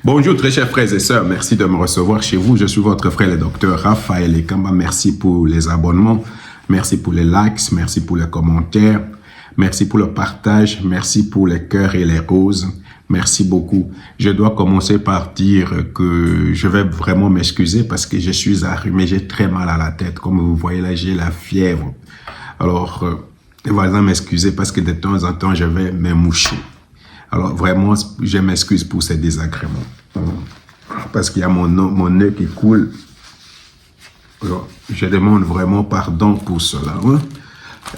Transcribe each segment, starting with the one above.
Bonjour très chers frères et sœurs, merci de me recevoir chez vous. Je suis votre frère le docteur Raphaël Ekamba. Merci pour les abonnements, merci pour les likes, merci pour les commentaires, merci pour le partage, merci pour les cœurs et les roses. Merci beaucoup. Je dois commencer par dire que je vais vraiment m'excuser parce que je suis arrumé, j'ai très mal à la tête. Comme vous voyez là, j'ai la fièvre. Alors, voilà, m'excuser parce que de temps en temps, je vais me moucher. Alors vraiment, je m'excuse pour ces désagréments. Parce qu'il y a mon nez qui coule. Alors, je demande vraiment pardon pour cela.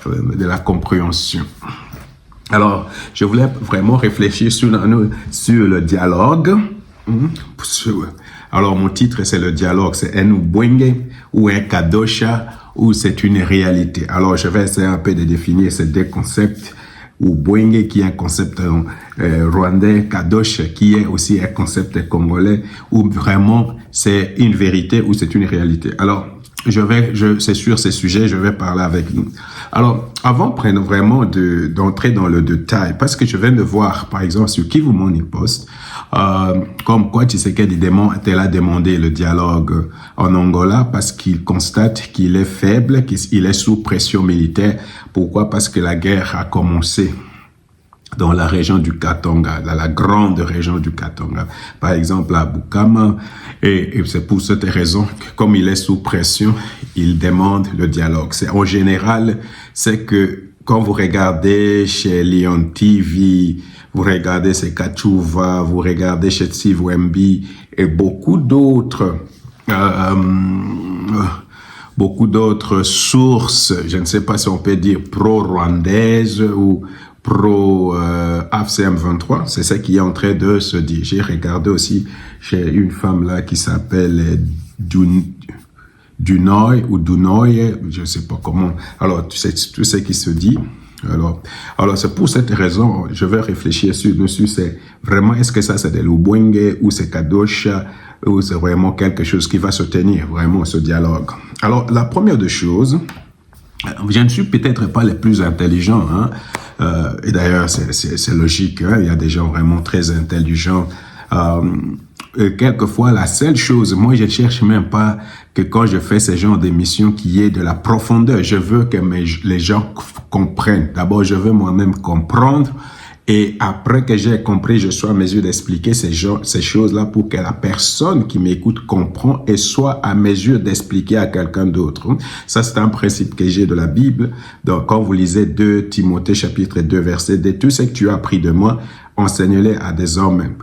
De la compréhension. Alors, je voulais vraiment réfléchir sur le dialogue. Alors, mon titre, c'est le dialogue. C'est un Ubwenge ou un Kadosha ou c'est une réalité. Alors, je vais essayer un peu de définir ces deux concepts. Ubwenge qui est un concept rwandais, Kadosh qui est aussi un concept congolais, où vraiment c'est une vérité ou c'est une réalité. Alors, c'est sur ces sujets, je vais parler avec nous. Alors, avant vraiment d'entrer dans le détail, parce que je viens de voir, par exemple, sur Kivu Morning Post, comme quoi Tshisekedi a demandé le dialogue en Angola parce qu'il constate qu'il est faible, qu'il est sous pression militaire. Pourquoi? Parce que la guerre a commencé dans la région du Katanga, dans la grande région du Katanga, par exemple à Bukama, et c'est pour cette raison que comme il est sous pression, il demande le dialogue. En général, c'est que quand vous regardez chez Lion TV, vous regardez chez Kachuva, vous regardez chez Tsivwembi et beaucoup d'autres sources, je ne sais pas si on peut dire pro-rwandaises ou pro-AFCM 23, c'est ça qui est en train de se dire. J'ai regardé aussi chez une femme là qui s'appelle Dunoy ou Dunoy, je sais pas comment. Alors, tu sais, tout ce qui se dit. Alors c'est pour cette raison, je vais réfléchir dessus, c'est vraiment, est-ce que ça c'est de l'Ubwenge ou c'est Kadosha ou c'est vraiment quelque chose qui va se tenir, vraiment, ce dialogue. Alors, la première des choses, je ne suis peut-être pas les plus intelligents, hein, et d'ailleurs, c'est logique, hein, il y a des gens vraiment très intelligents. Quelquefois, la seule chose, moi, je ne cherche même pas que quand je fais ce genre d'émission qu'il y ait de la profondeur. Je veux que les gens comprennent. D'abord, je veux moi-même comprendre. Et après que j'ai compris, je sois à mesure d'expliquer ces choses-là pour que la personne qui m'écoute comprend et soit à mesure d'expliquer à quelqu'un d'autre. Ça, c'est un principe que j'ai de la Bible. Donc, quand vous lisez 2 Timothée chapitre 2 verset 2, tout ce que tu as appris de moi, enseigne-les à des hommes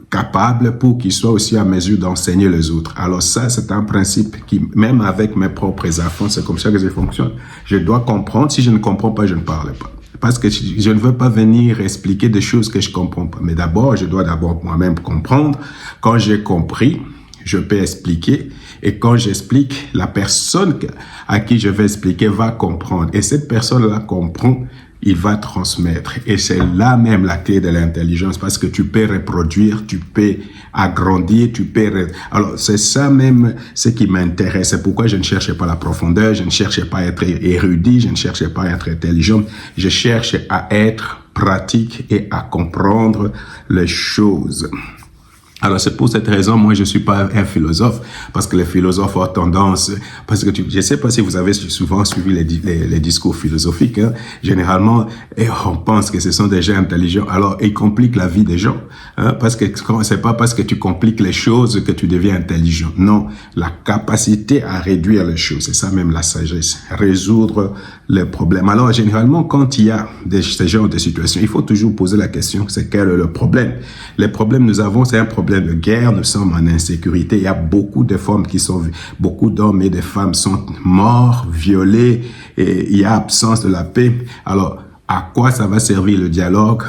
capables pour qu'ils soient aussi à mesure d'enseigner les autres. Alors ça, c'est un principe qui, même avec mes propres enfants, c'est comme ça que je fonctionne. Je dois comprendre. Si je ne comprends pas, je ne parle pas. Parce que je ne veux pas venir expliquer des choses que je comprends pas. Mais d'abord, je dois d'abord moi-même comprendre. Quand j'ai compris, je peux expliquer. Et quand j'explique, la personne à qui je vais expliquer va comprendre. Et cette personne-là comprend, il va transmettre. Et c'est là même la clé de l'intelligence parce que tu peux reproduire, tu peux agrandir, tu peux... Alors, c'est ça même ce qui m'intéresse. C'est pourquoi je ne cherche pas la profondeur, je ne cherche pas à être érudit, je ne cherche pas à être intelligent. Je cherche à être pratique et à comprendre les choses. Alors, c'est pour cette raison, moi, je suis pas un philosophe, parce que les philosophes ont tendance, parce que je sais pas si vous avez souvent suivi les discours philosophiques, hein. Généralement, on pense que ce sont des gens intelligents, alors ils compliquent la vie des gens, hein, parce que c'est pas parce que tu compliques les choses que tu deviens intelligent. Non, la capacité à réduire les choses, c'est ça même la sagesse, résoudre les problèmes. Alors, généralement, quand il y a ces genres de situations, il faut toujours poser la question, c'est quel est le problème? Les problèmes nous avons, c'est un problème de guerre, nous sommes en insécurité. Il y a beaucoup de femmes beaucoup d'hommes et de femmes sont morts, violés, et il y a absence de la paix. Alors, à quoi ça va servir le dialogue?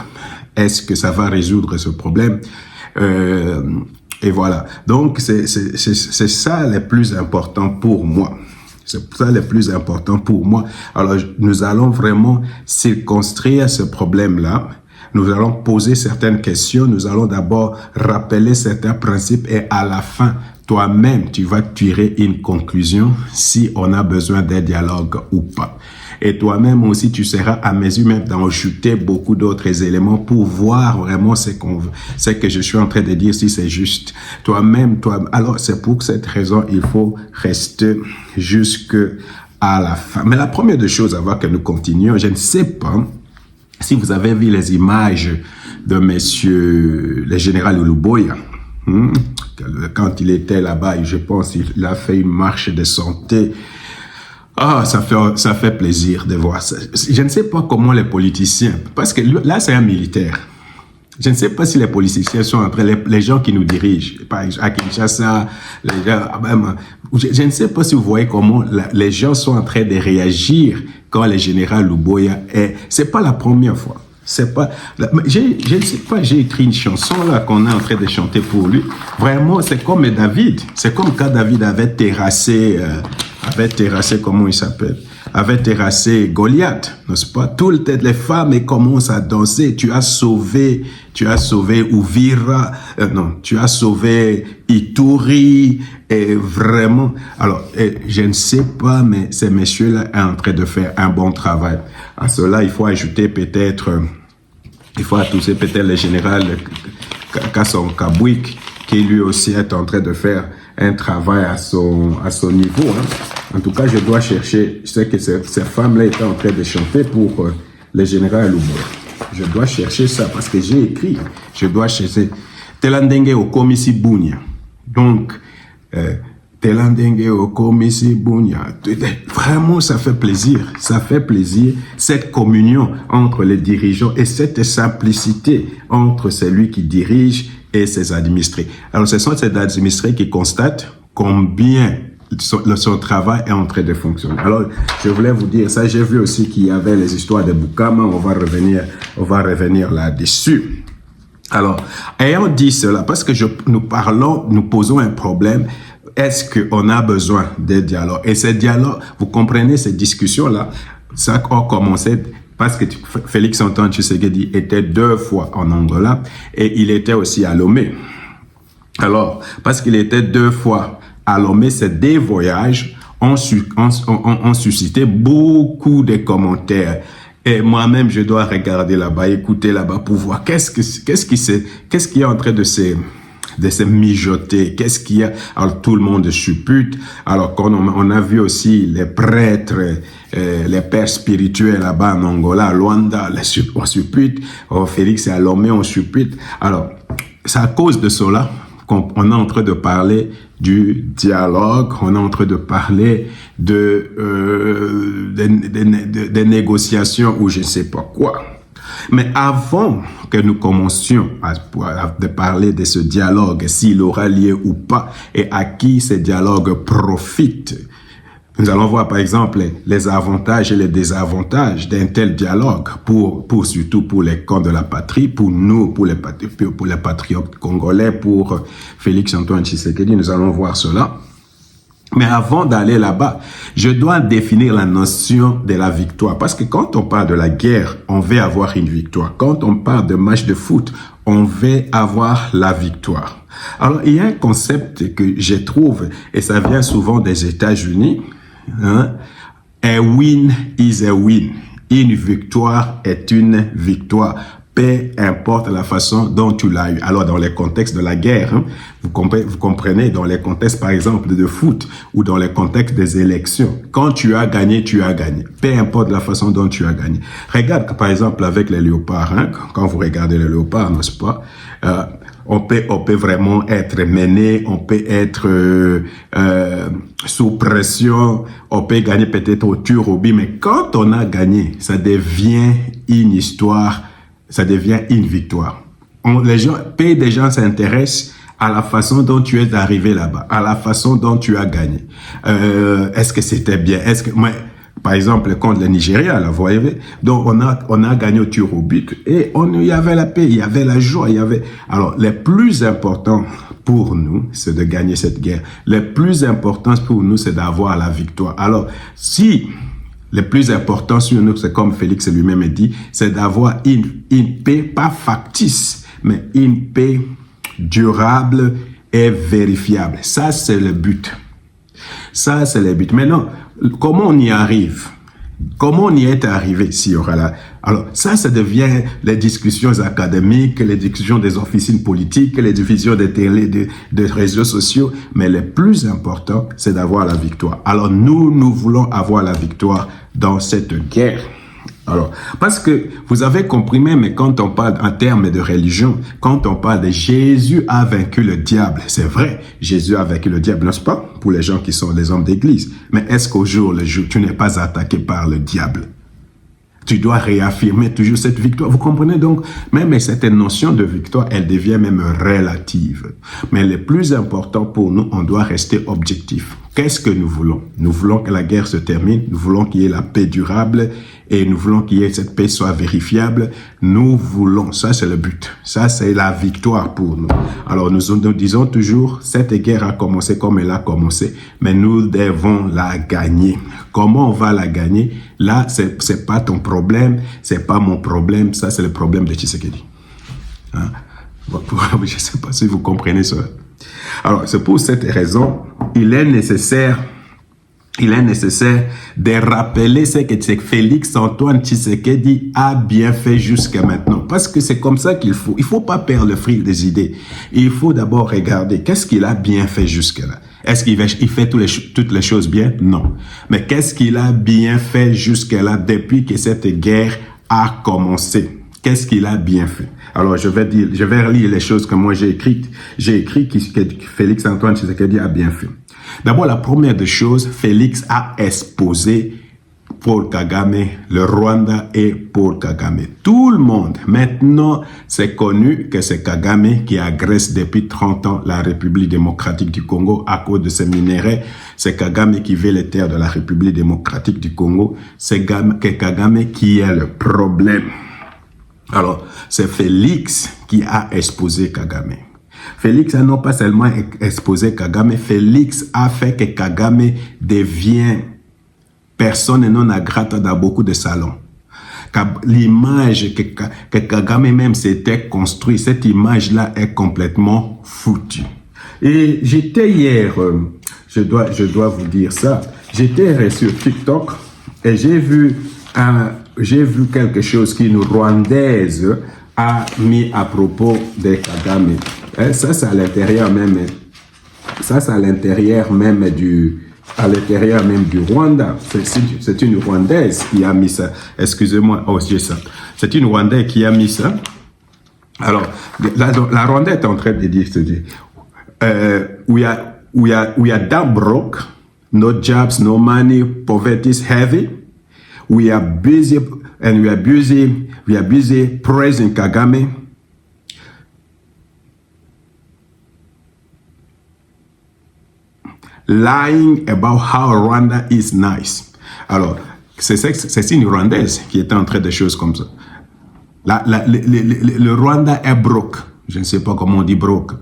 Est-ce que ça va résoudre ce problème? Et voilà. Donc, c'est ça le plus important pour moi. C'est ça le plus important pour moi. Alors, nous allons vraiment circonscrire ce problème-là. Nous allons poser certaines questions, nous allons d'abord rappeler certains principes et à la fin, toi-même, tu vas tirer une conclusion si on a besoin d'un dialogue ou pas. Et toi-même aussi, tu seras à mesure même d'ajouter beaucoup d'autres éléments pour voir vraiment ce que je suis en train de dire, si c'est juste. Toi-même, alors c'est pour cette raison, il faut rester jusque à la fin. Mais la première des choses, avant que nous continuions, je ne sais pas si vous avez vu les images de monsieur le général Uluboya. Quand il était là-bas, je pense qu'il a fait une marche de santé. Ça fait plaisir de voir ça. Je ne sais pas comment les politiciens, parce que là c'est un militaire. Je ne sais pas si les politiciens sont entre les gens qui nous dirigent, par exemple à Kinshasa, les gens, je ne sais pas si vous voyez comment les gens sont en train de réagir quand le général Uluboya est. C'est pas la première fois. C'est pas, je ne sais pas, j'ai écrit une chanson là qu'on est en train de chanter pour lui. Vraiment, c'est comme David. C'est comme quand David avait terrassé, comment il s'appelle? Avait terrassé Goliath, n'est-ce pas? Toutes les femmes commencent à danser. Tu as sauvé Uvira, tu as sauvé Ituri, et vraiment. Alors, je ne sais pas, mais ces messieurs-là sont en train de faire un bon travail. À cela, il faut ajouter peut-être le général Kasson Kabwik, qui lui aussi est en train de faire un travail à son niveau. En tout cas, je dois chercher, je sais que ces femmes-là étaient en train de chanter pour le général Uluboya. Je dois chercher ça parce que j'ai écrit, je dois chercher. Telandenge Okomisi Bunya. Donc, Telandenge Okomisi Bunya. Vraiment, ça fait plaisir. Ça fait plaisir, cette communion entre les dirigeants et cette simplicité entre celui qui dirige et ses administrés. Alors, ce sont ces administrés qui constatent combien son travail est en train de fonctionner. Alors, je voulais vous dire ça. J'ai vu aussi qu'il y avait les histoires de Bukama. On va revenir là-dessus. Alors, ayant dit cela, parce que nous posons un problème, est-ce qu'on a besoin de dialogue? Et ces dialogues, vous comprenez, ces discussions-là, ça a commencé parce que Félix Antoine Tshisekedi était 2 fois en Angola et il était aussi à Lomé. Alors, parce qu'il était 2 fois à Lomé, ces 2 voyages ont suscité beaucoup de commentaires. Et moi-même, je dois regarder là-bas, écouter là-bas pour voir qu'est-ce qui est en train de se mijoter, qu'est-ce qu'il y a. Alors, tout le monde suppute. Alors, quand on a vu aussi les prêtres, les pères spirituels là-bas en Angola, à Luanda, on suppute. Oh, Félix et à Lomé, on suppute. Alors, c'est à cause de cela qu'on est en train de parler du dialogue, on est en train de parler des négociations ou je ne sais pas quoi. Mais avant que nous commencions à parler de ce dialogue, s'il aura lieu ou pas, et à qui ce dialogue profite, nous allons voir par exemple les avantages et les désavantages d'un tel dialogue surtout pour les camps de la patrie, pour nous, pour les patriotes congolais, pour Félix Antoine Tshisekedi. Nous allons voir cela. Mais avant d'aller là-bas, je dois définir la notion de la victoire. Parce que quand on parle de la guerre, on veut avoir une victoire. Quand on parle de match de foot, on veut avoir la victoire. Alors, il y a un concept que je trouve, et ça vient souvent des États-Unis, a win is a win. Une victoire est une victoire. Peu importe la façon dont tu l'as eu. Alors, dans les contextes de la guerre, vous comprenez, dans les contextes, par exemple, de foot ou dans les contextes des élections, quand tu as gagné, tu as gagné. Peu importe la façon dont tu as gagné. Regarde, par exemple, avec les léopards, quand vous regardez les léopards, n'est-ce pas, on peut vraiment être mené, on peut être sous pression, on peut gagner peut-être au tir au but, mais quand on a gagné, ça devient une histoire, ça devient une victoire. Peu de gens s'intéressent à la façon dont tu es arrivé là-bas, à la façon dont tu as gagné. Est-ce que c'était bien? Par exemple, contre le Nigeria, là, vous voyez, donc on a gagné au tir au but et il y avait la paix, il y avait la joie, Alors, le plus important pour nous, c'est de gagner cette guerre. Le plus important pour nous, c'est d'avoir la victoire. Alors, si le plus important sur nous, c'est comme Félix lui-même dit, c'est d'avoir une paix, pas factice, mais une paix durable et vérifiable. Ça, c'est le but. Ça, c'est le but. Maintenant, comment on y arrive? Comment on y est arrivé s'il y aura là? Alors, ça devient les discussions académiques, les discussions des officines politiques, les divisions des télé, des réseaux sociaux. Mais le plus important, c'est d'avoir la victoire. Alors, nous voulons avoir la victoire dans cette guerre. Alors, parce que vous avez compris même quand on parle en termes de religion, quand on parle de Jésus a vaincu le diable, c'est vrai, Jésus a vaincu le diable, n'est-ce pas? Pour les gens qui sont des hommes d'église. Mais est-ce qu'au jour le jour, tu n'es pas attaqué par le diable? Tu dois réaffirmer toujours cette victoire. Vous comprenez donc, même cette notion de victoire, elle devient même relative. Mais le plus important pour nous, on doit rester objectif. Qu'est-ce que nous voulons? Nous voulons que la guerre se termine, nous voulons qu'il y ait la paix durable et nous voulons qu'il y ait cette paix soit vérifiable. Nous voulons, ça c'est le but, ça c'est la victoire pour nous. Alors nous disons toujours, cette guerre a commencé comme elle a commencé, mais nous devons la gagner. Comment on va la gagner? Là, c'est pas ton problème, c'est pas mon problème, ça c'est le problème de Tshisekedi. Hein? Je sais pas si vous comprenez ça. Alors, c'est pour cette raison, il est nécessaire de rappeler ce que Félix-Antoine Tshisekedi a bien fait jusqu'à maintenant. Parce que c'est comme ça qu'il faut. Il faut pas perdre le fil des idées. Il faut d'abord regarder qu'est-ce qu'il a bien fait jusque-là. Est-ce qu'il fait toutes les choses bien? Non. Mais qu'est-ce qu'il a bien fait jusque-là depuis que cette guerre a commencé? Qu'est-ce qu'il a bien fait? Alors, je vais relire les choses que moi j'ai écrites. J'ai écrit que Félix-Antoine Tshisekedi a bien fait. D'abord, la première des choses, Félix a exposé Paul Kagame, le Rwanda et Paul Kagame. Tout le monde, maintenant, c'est connu que c'est Kagame qui agresse depuis 30 ans la République démocratique du Congo à cause de ses minéraux. C'est Kagame qui veut les terres de la République démocratique du Congo. C'est Kagame qui est le problème. Alors, c'est Félix qui a exposé Kagame. Félix a non pas seulement exposé Kagame, Félix a fait que Kagame devienne personne non grata dans beaucoup de salons. L'image que Kagame même s'était construit, cette image-là est complètement foutue. Et j'étais hier, je dois vous dire ça, j'étais sur TikTok et j'ai vu quelque chose qu'une Rwandaise a mis à propos de Kagame. Ça, c'est à l'intérieur même. Ça, c'est à l'intérieur même du Rwanda. C'est une Rwandaise qui a mis ça. Excusez-moi. Oh, j'ai ça. C'est une Rwandaise qui a mis ça. Alors, la Rwanda est en train de dire, we are down broke, no jobs, no money, poverty is heavy. We are busy praising Kagame. Lying about how Rwanda is nice. Alors, c'est une Rwandaise qui est en train de choses comme ça. Le Rwanda est broke. Je ne sais pas comment on dit broke.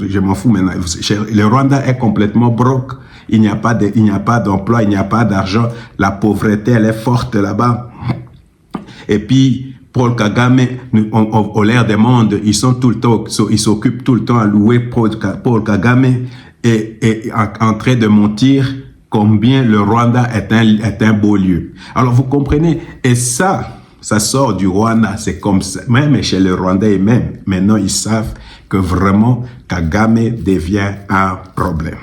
Je m'en fous maintenant. Le Rwanda est complètement broke. Il n'y a pas d'emploi, il n'y a pas d'argent. La pauvreté, elle est forte là-bas. Et puis, Paul Kagame, au l'air des mondes, ils s'occupent tout le temps à louer Paul Kagame et en train de mentir combien le Rwanda est un beau lieu. Alors, vous comprenez? Et ça sort du Rwanda. C'est comme ça. Même chez les Rwandais même, maintenant, ils savent que vraiment, Kagame devient un problème.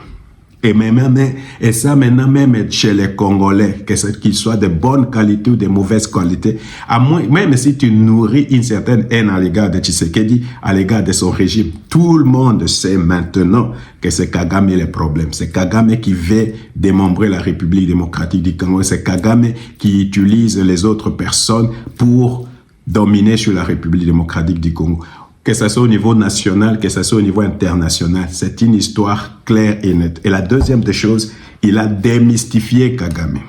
Et ça maintenant même chez les Congolais, qu'ils soient de bonne qualité ou de mauvaise qualité, même si tu nourris une certaine haine à l'égard de Tshisekedi, à l'égard de son régime, tout le monde sait maintenant que c'est Kagame le problème. C'est Kagame qui veut démembrer la République démocratique du Congo. C'est Kagame qui utilise les autres personnes pour dominer sur la République démocratique du Congo. Que ce soit au niveau national, que ce soit au niveau international. C'est une histoire claire et nette. Et la deuxième des choses, il a démystifié Kagame.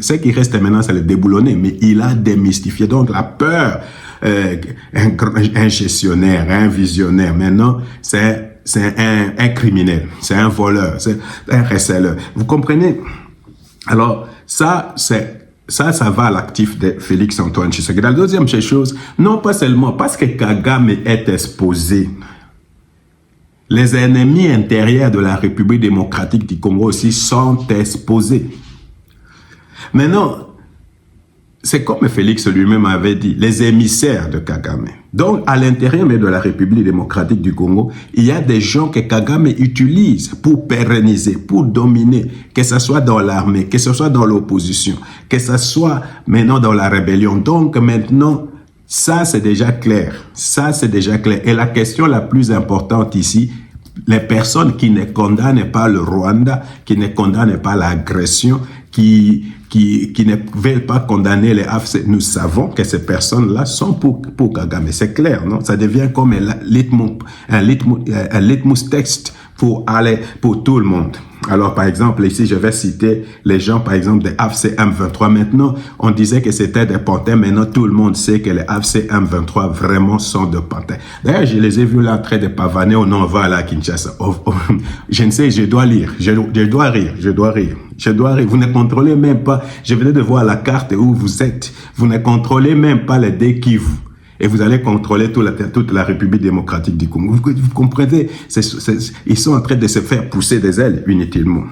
Ce qui reste maintenant, c'est le déboulonner, mais il a démystifié. Donc la peur, un gestionnaire, un visionnaire, maintenant, c'est un criminel, c'est un voleur, c'est un receleur. Vous comprenez? Alors, ça va à l'actif de Félix-Antoine Tshisekedi. La deuxième chose, non pas seulement parce que Kagame est exposé, les ennemis intérieurs de la République démocratique du Congo aussi sont exposés. Maintenant, c'est comme Félix lui-même avait dit, les émissaires de Kagame. Donc, à l'intérieur même de la République démocratique du Congo, il y a des gens que Kagame utilise pour pérenniser, pour dominer, que ce soit dans l'armée, que ce soit dans l'opposition, que ce soit maintenant dans la rébellion. Donc, maintenant, ça, c'est déjà clair. Ça, c'est déjà clair. Et la question la plus importante ici, les personnes qui ne condamnent pas le Rwanda, qui ne condamnent pas l'agression, qui ne veulent pas condamner les AFC, nous savons que ces personnes-là sont pour Kagame. C'est clair, non? Ça devient comme un litmus test pour tout le monde. Alors, par exemple, ici, je vais citer les gens, par exemple, des AFC M23. Maintenant, on disait que c'était des pantins. Maintenant, tout le monde sait que les AFC M23 vraiment sont des pantins. D'ailleurs, je les ai vus là en train de pavaner au nom va à Kinshasa. Je ne sais, je dois lire. Je dois rire. Vous ne contrôlez même pas. Je venais de voir la carte où vous êtes. Vous ne contrôlez même pas les Kivu. Et vous allez contrôler toute la République démocratique du Congo. Vous comprenez? Ils sont en train de se faire pousser des ailes inutilement.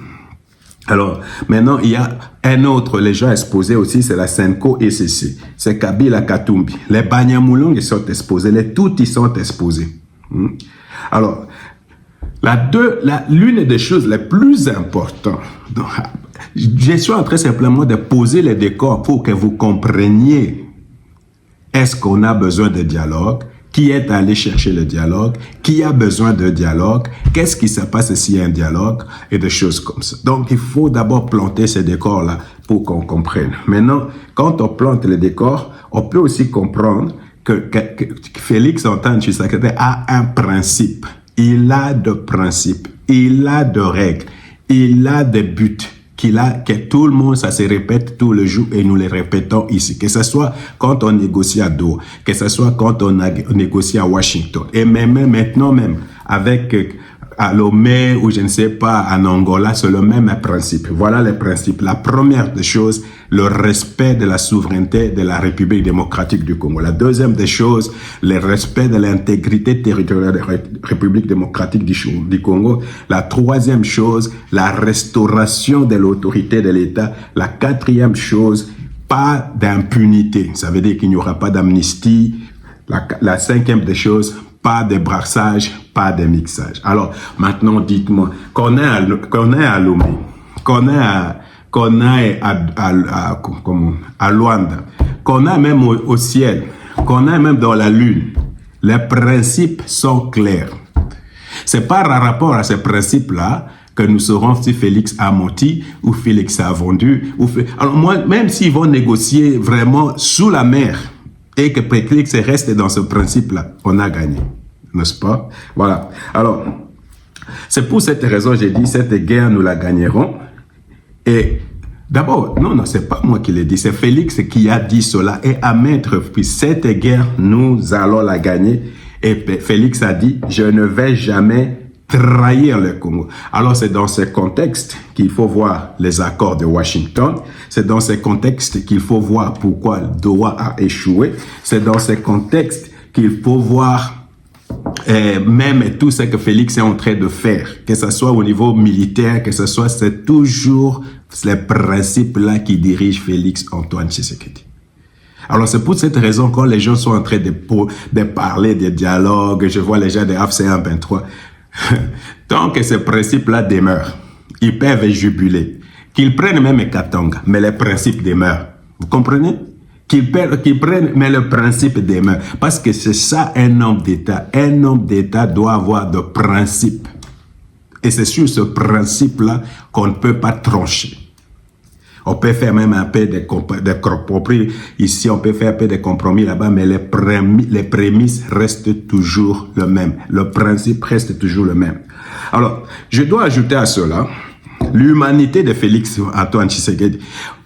Alors, maintenant, il y a un autre, les gens exposés aussi, c'est la Senko ECC. C'est Kabila Katumbi. Les Banyamulong, ils sont exposés. Les Tutsis, ils sont exposés. Alors, l'une des choses les plus importantes, je suis en train simplement de poser les décors pour que vous compreniez. Est-ce qu'on a besoin de dialogue? Qui est allé chercher le dialogue? Qui a besoin de dialogue? Qu'est-ce qui se passe s'il y a un dialogue? Et des choses comme ça. Donc, il faut d'abord planter ces décors-là pour qu'on comprenne. Maintenant, quand on plante les décors, on peut aussi comprendre que Félix Antoine Tshisekedi a un principe. Il a de principes. Il a de règles. Il a des buts. Que tout le monde, ça se répète tout le jour et nous les répétons ici. Que ce soit quand on négocie à Doha, que ce soit quand on négocie à Washington, et même maintenant même avec à Lomé ou je ne sais pas, en Angola, c'est le même principe. Voilà les principes. La première des choses, le respect de la souveraineté de la République démocratique du Congo. La deuxième des choses, le respect de l'intégrité territoriale de la République démocratique du Congo. La troisième chose, la restauration de l'autorité de l'État. La quatrième chose, pas d'impunité. Ça veut dire qu'il n'y aura pas d'amnistie. La cinquième des choses, pas de brassage, pas de mixage. Alors, maintenant, dites-moi, qu'on est à Lomé, qu'on est à Luanda, qu'on est même au ciel, qu'on est même dans la lune, les principes sont clairs. C'est par rapport à ces principes-là que nous saurons si Félix a menti ou Félix a vendu. Alors, moi, même s'ils vont négocier vraiment sous la mer, et que Félix reste dans ce principe-là, on a gagné, n'est-ce pas? Voilà. Alors, c'est pour cette raison, j'ai dit, cette guerre, nous la gagnerons. Et d'abord, non, c'est pas moi qui l'ai dit, c'est Félix qui a dit cela. Et à mettre, puis cette guerre, nous allons la gagner. Et Félix a dit, je ne vais jamais trahir le Congo. Alors, c'est dans ce contexte qu'il faut voir les accords de Washington. C'est dans ce contexte qu'il faut voir pourquoi Doha a échoué. C'est dans ce contexte qu'il faut voir même tout ce que Félix est en train de faire, que ce soit au niveau militaire, que ce soit, c'est toujours les principes-là qui dirigent Félix Antoine Tshisekedi. Alors, c'est pour cette raison quand les gens sont en train de parler de dialogue, je vois les gens de AFC M23, tant que ces principes-là demeurent, ils peuvent jubiler. Qu'ils prennent même Katanga, mais les principes demeurent. Vous comprenez? Qu'ils prennent, mais le principe demeure. Parce que c'est ça un homme d'État. Un homme d'État doit avoir de principes. Et c'est sur ce principe-là qu'on ne peut pas trancher. On peut faire même un peu de compromis. Ici, on peut faire un peu de compromis là-bas, mais les prémices restent toujours le même. Le principe reste toujours le même. Alors, je dois ajouter à cela l'humanité de Félix Antoine Tshisekedi.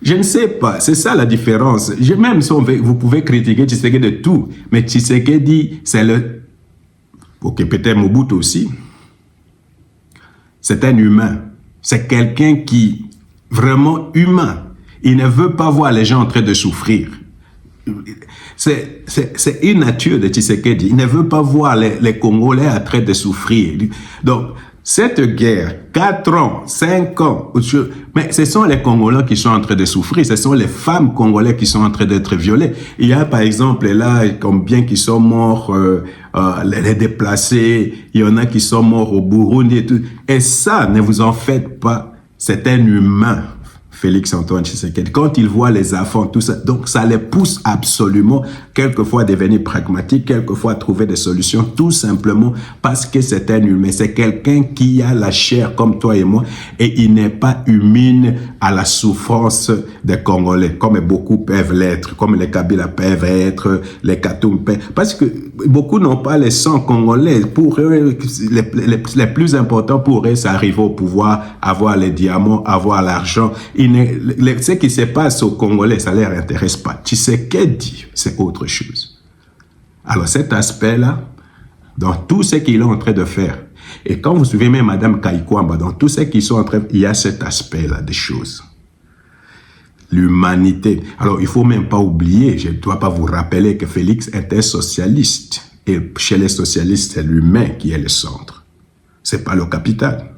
Je ne sais pas, c'est ça la différence. Même si vous pouvez critiquer Tshisekedi de tout, mais Tshisekedi, c'est le... Ok, peut-être Mobutu aussi. C'est un humain. C'est quelqu'un qui... vraiment humain. Il ne veut pas voir les gens en train de souffrir. C'est une nature de Tshisekedi. Il ne veut pas voir les Congolais en train de souffrir. Donc, Cette guerre, 4 ans, 5 ans, mais ce sont les Congolais qui sont en train de souffrir, ce sont les femmes congolaises qui sont en train d'être violées. Il y a par exemple là combien qui sont morts, les déplacés, il y en a qui sont morts au Burundi et tout. Et ça, ne vous en faites pas, c'est un humain. Félix Antoine Tshisekedi, quand il voit les enfants, tout ça, donc ça les pousse absolument, quelquefois à devenir pragmatiques, quelquefois à trouver des solutions, tout simplement parce que c'est un humain, c'est quelqu'un qui a la chair comme toi et moi, et il n'est pas immune à la souffrance des Congolais, comme beaucoup peuvent l'être, comme les Kabila peuvent être, les Katoum peuvent, parce que beaucoup n'ont pas les sangs congolais. Pour eux, les plus importants pour eux, c'est arriver au pouvoir, avoir les diamants, avoir l'argent. Ce qui se passe aux Congolais, ça ne les intéresse pas. Tshisekedi, c'est autre chose. Alors cet aspect-là, dans tout ce qu'ils sont en train de faire, et quand vous suivez même Madame Kaikwamba, dans tout ce qu'ils sont en train de faire, il y a cet aspect-là des choses. L'humanité. Alors, il ne faut même pas oublier, je ne dois pas vous rappeler que Félix était socialiste. Et chez les socialistes, c'est l'humain qui est le centre. Ce n'est pas le capital.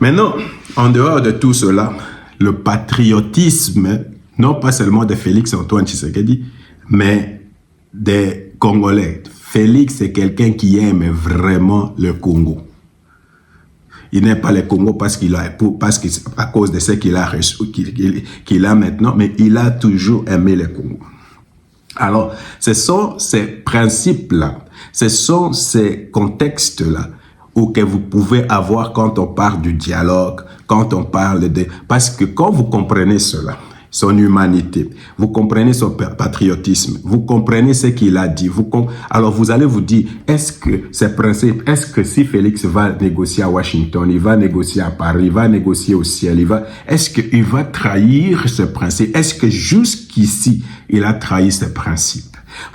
Maintenant, en dehors de tout cela, le patriotisme, non pas seulement de Félix Antoine Tshisekedi, mais des Congolais. Félix, c'est quelqu'un qui aime vraiment le Congo. Il n'aime pas le Congo à cause de ce qu'il a reçu, qu'il a maintenant, mais il a toujours aimé le Congo. Alors, ce sont ces principes-là, ce sont ces contextes-là que vous pouvez avoir quand on parle du dialogue, quand on parle de... Parce que quand vous comprenez cela, son humanité, vous comprenez son patriotisme, vous comprenez ce qu'il a dit, alors vous allez vous dire, est-ce que ces principes, est-ce que si Félix va négocier à Washington, il va négocier à Paris, il va négocier au ciel, est-ce qu'il va trahir ce principe? Est-ce que jusqu'ici, il a trahi ce principe?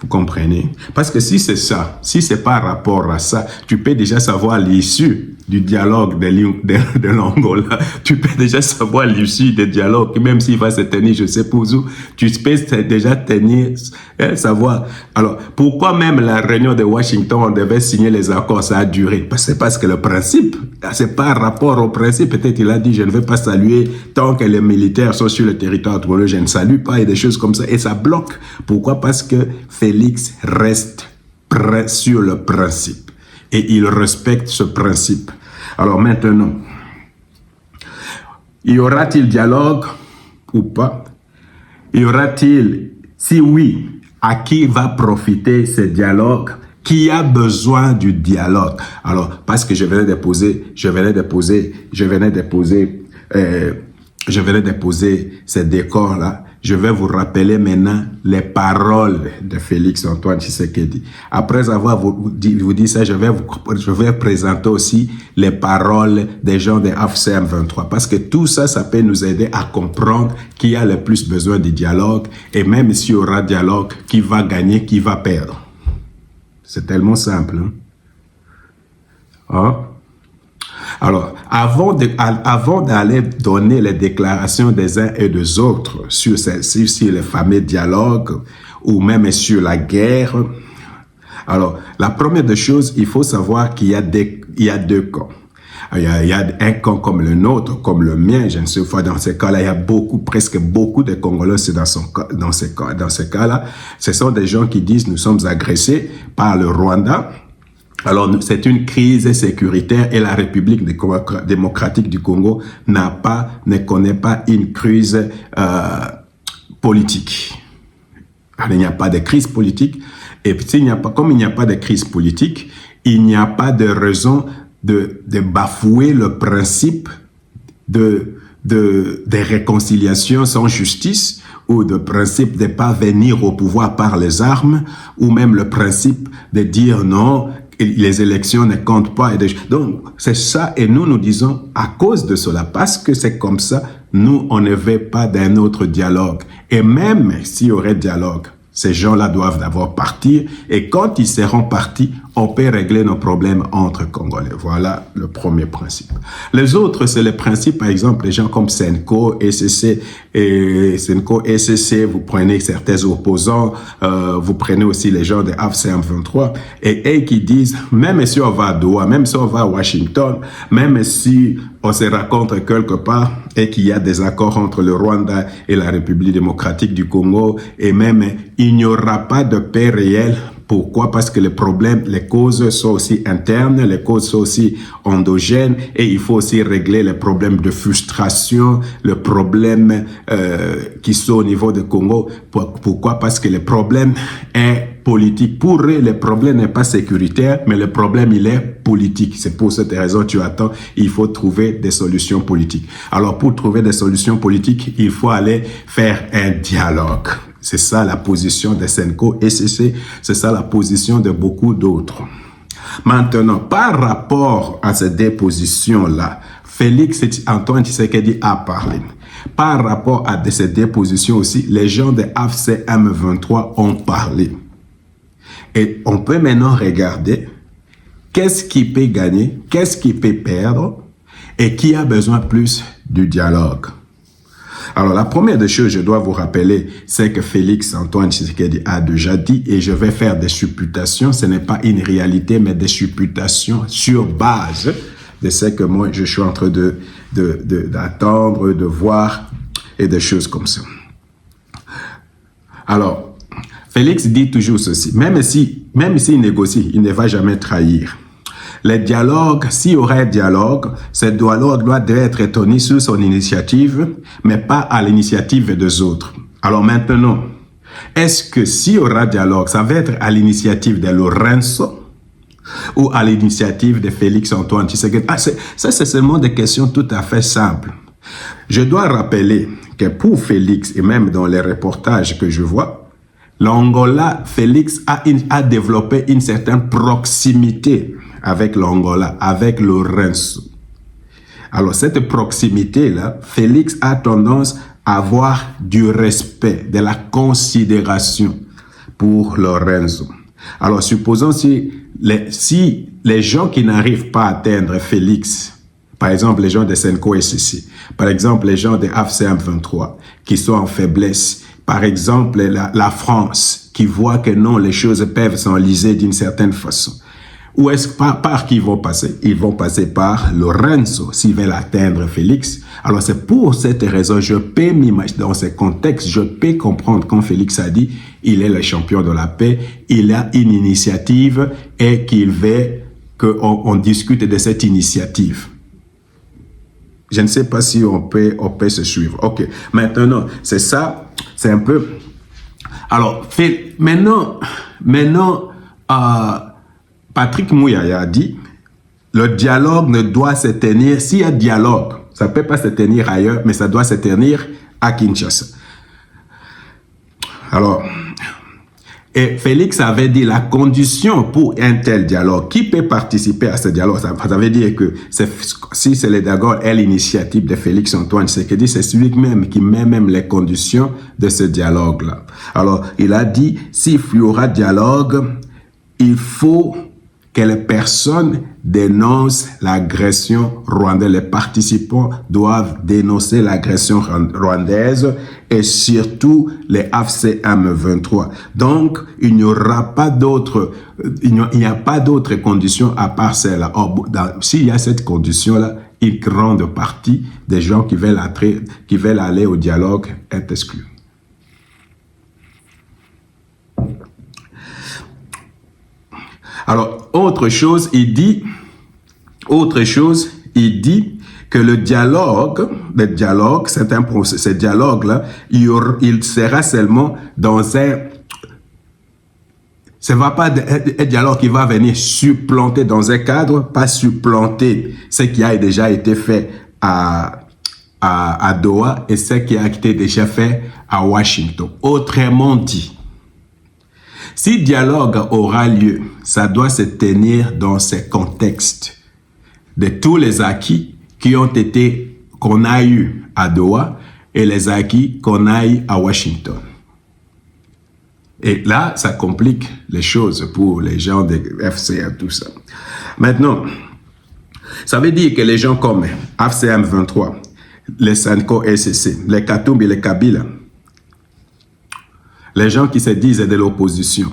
Vous comprenez? Parce que si c'est ça, si c'est par rapport à ça, tu peux déjà savoir l'issue du dialogue de l'Angola. Tu peux déjà savoir l'issue du dialogue, même s'il va se tenir, je sais pour où, tu peux déjà savoir. Alors, pourquoi même la réunion de Washington, on devait signer les accords, ça a duré? C'est parce que le principe, c'est par rapport au principe. Peut-être il a dit, je ne vais pas saluer tant que les militaires sont sur le territoire congolais, je ne salue pas, et des choses comme ça. Et ça bloque. Pourquoi? Parce que Félix reste sur le principe. Et il respecte ce principe. Alors maintenant, y aura-t-il dialogue ou pas? Y aura-t-il, si oui, à qui va profiter ce dialogue? Qui a besoin du dialogue? Alors, parce que je venais de poser ces décors-là, je vais vous rappeler maintenant les paroles de Félix Antoine Tshisekedi. Après avoir vous dit ça, je vais présenter aussi les paroles des gens de AFCM 23. Parce que tout ça, ça peut nous aider à comprendre qui a le plus besoin du dialogue. Et même s'il y aura dialogue, qui va gagner, qui va perdre. C'est tellement simple. Hein? Alors, avant d'aller donner les déclarations des uns et des autres sur les fameux dialogues ou même sur la guerre, alors, la première des choses, il faut savoir qu'il y a deux camps. Il y a un camp comme le nôtre, comme le mien, je ne sais pas, dans ces cas-là, il y a presque beaucoup de Congolais dans ces cas-là. Ce sont des gens qui disent, nous sommes agressés par le Rwanda. Alors, c'est une crise sécuritaire et la République démocratique du Congo ne connaît pas une crise politique. Alors, il n'y a pas de crise politique. Et comme il n'y a pas de crise politique, il n'y a pas de raison de bafouer le principe de réconciliation sans justice ou de principe de ne pas venir au pouvoir par les armes ou même le principe de dire non, les élections ne comptent pas. Donc, c'est ça. Et nous disons, à cause de cela, parce que c'est comme ça, nous, on ne veut pas d'un autre dialogue. Et même s'il y aurait dialogue, ces gens-là doivent d'abord partir. Et quand ils seront partis, on peut régler nos problèmes entre Congolais. Voilà le premier principe. Les autres, c'est les principes, par exemple, les gens comme Senko, SCC, vous prenez certains opposants, vous prenez aussi les gens de AFC M23, et qui disent, même si on va à Doha, même si on va à Washington, même si on se rencontre quelque part et qu'il y a des accords entre le Rwanda et la République démocratique du Congo, et même il n'y aura pas de paix réelle. Pourquoi? Parce que les problèmes, les causes sont aussi internes, les causes sont aussi endogènes, et il faut aussi régler les problèmes de frustration, les problèmes qui sont au niveau du Congo. Pourquoi? Parce que le problème est politique. Pour eux, le problème n'est pas sécuritaire, mais le problème, il est politique. C'est pour cette raison, tu attends, il faut trouver des solutions politiques. Alors, pour trouver des solutions politiques, il faut aller faire un dialogue. C'est ça la position de Senko et c'est ça la position de beaucoup d'autres. Maintenant, par rapport à ces deux positions-là, Félix Antoine Tshisekedi a parlé. Par rapport à ces deux positions aussi, les gens de AFC M23 ont parlé. Et on peut maintenant regarder qu'est-ce qui peut gagner, qu'est-ce qui peut perdre et qui a besoin plus du dialogue. Alors, la première des choses, je dois vous rappeler, c'est que Félix Antoine Tshisekedi a déjà dit, et je vais faire des supputations, ce n'est pas une réalité, mais des supputations sur base de ce que moi, je suis en train d'attendre, de voir, et des choses comme ça. Alors, Félix dit toujours ceci, même s'il négocie, il ne va jamais trahir. Les dialogues, s'il y aurait un dialogue, ce dialogue doit être tenu sur son initiative, mais pas à l'initiative des autres. Alors maintenant, est-ce que s'il y aura dialogue, ça va être à l'initiative de Lorenzo ou à l'initiative de Félix Antoine Tshisekedi? Ça, c'est seulement des questions tout à fait simples. Je dois rappeler que pour Félix, et même dans les reportages que je vois, l'Angola, Félix a développé une certaine proximité avec l'Angola, avec Lorenzo. Alors, cette proximité-là, Félix a tendance à avoir du respect, de la considération pour Lorenzo. Alors, supposons si les gens qui n'arrivent pas à atteindre Félix, par exemple les gens de Senko SCC, par exemple les gens de AFC M23, qui sont en faiblesse, par exemple la France, qui voit que non, les choses peuvent s'enliser d'une certaine façon. Où est-ce par qui ils vont passer? Ils vont passer par Lorenzo, s'ils veulent atteindre Félix. Alors c'est pour cette raison, je peux m'imaginer, dans ce contexte, je peux comprendre quand Félix a dit, il est le champion de la paix, il a une initiative et qu'il veut qu'on discute de cette initiative. Je ne sais pas si on peut se suivre. Ok, maintenant, c'est ça, c'est un peu... Alors, maintenant, Patrick Mouyaya a dit, le dialogue ne doit se tenir, s'il y a dialogue, ça ne peut pas se tenir ailleurs, mais ça doit se tenir à Kinshasa. Alors, et Félix avait dit la condition pour un tel dialogue, qui peut participer à ce dialogue, ça veut dire que si c'est d'accord est l'initiative de Félix Antoine Tshisekedi, c'est celui même qui met même les conditions de ce dialogue-là. Alors, il a dit, s'il y aura dialogue, il faut que les personnes dénoncent l'agression rwandaise. Les participants doivent dénoncer l'agression rwandaise et surtout les AFC M23. Donc, il n'y aura pas d'autres, il n'y a pas d'autres conditions à part celle-là. S'il y a cette condition-là, une grande partie des gens qui veulent aller au dialogue est exclue. Alors, autre chose, il dit que le dialogue, c'est un processus, ce dialogue-là, il sera seulement dans ce va pas un dialogue qui va venir supplanter dans un cadre, pas supplanter ce qui a déjà été fait à Doha et ce qui a été déjà fait à Washington. Autrement dit, si dialogue aura lieu, ça doit se tenir dans ce contexte de tous les acquis qu'on a eu à Doha et les acquis qu'on a eu à Washington. Et là, ça complique les choses pour les gens de FCM, tout ça. Maintenant, ça veut dire que les gens comme FCM 23, les Senko SCC, les Katumbi et les Kabila, les gens qui se disent de l'opposition,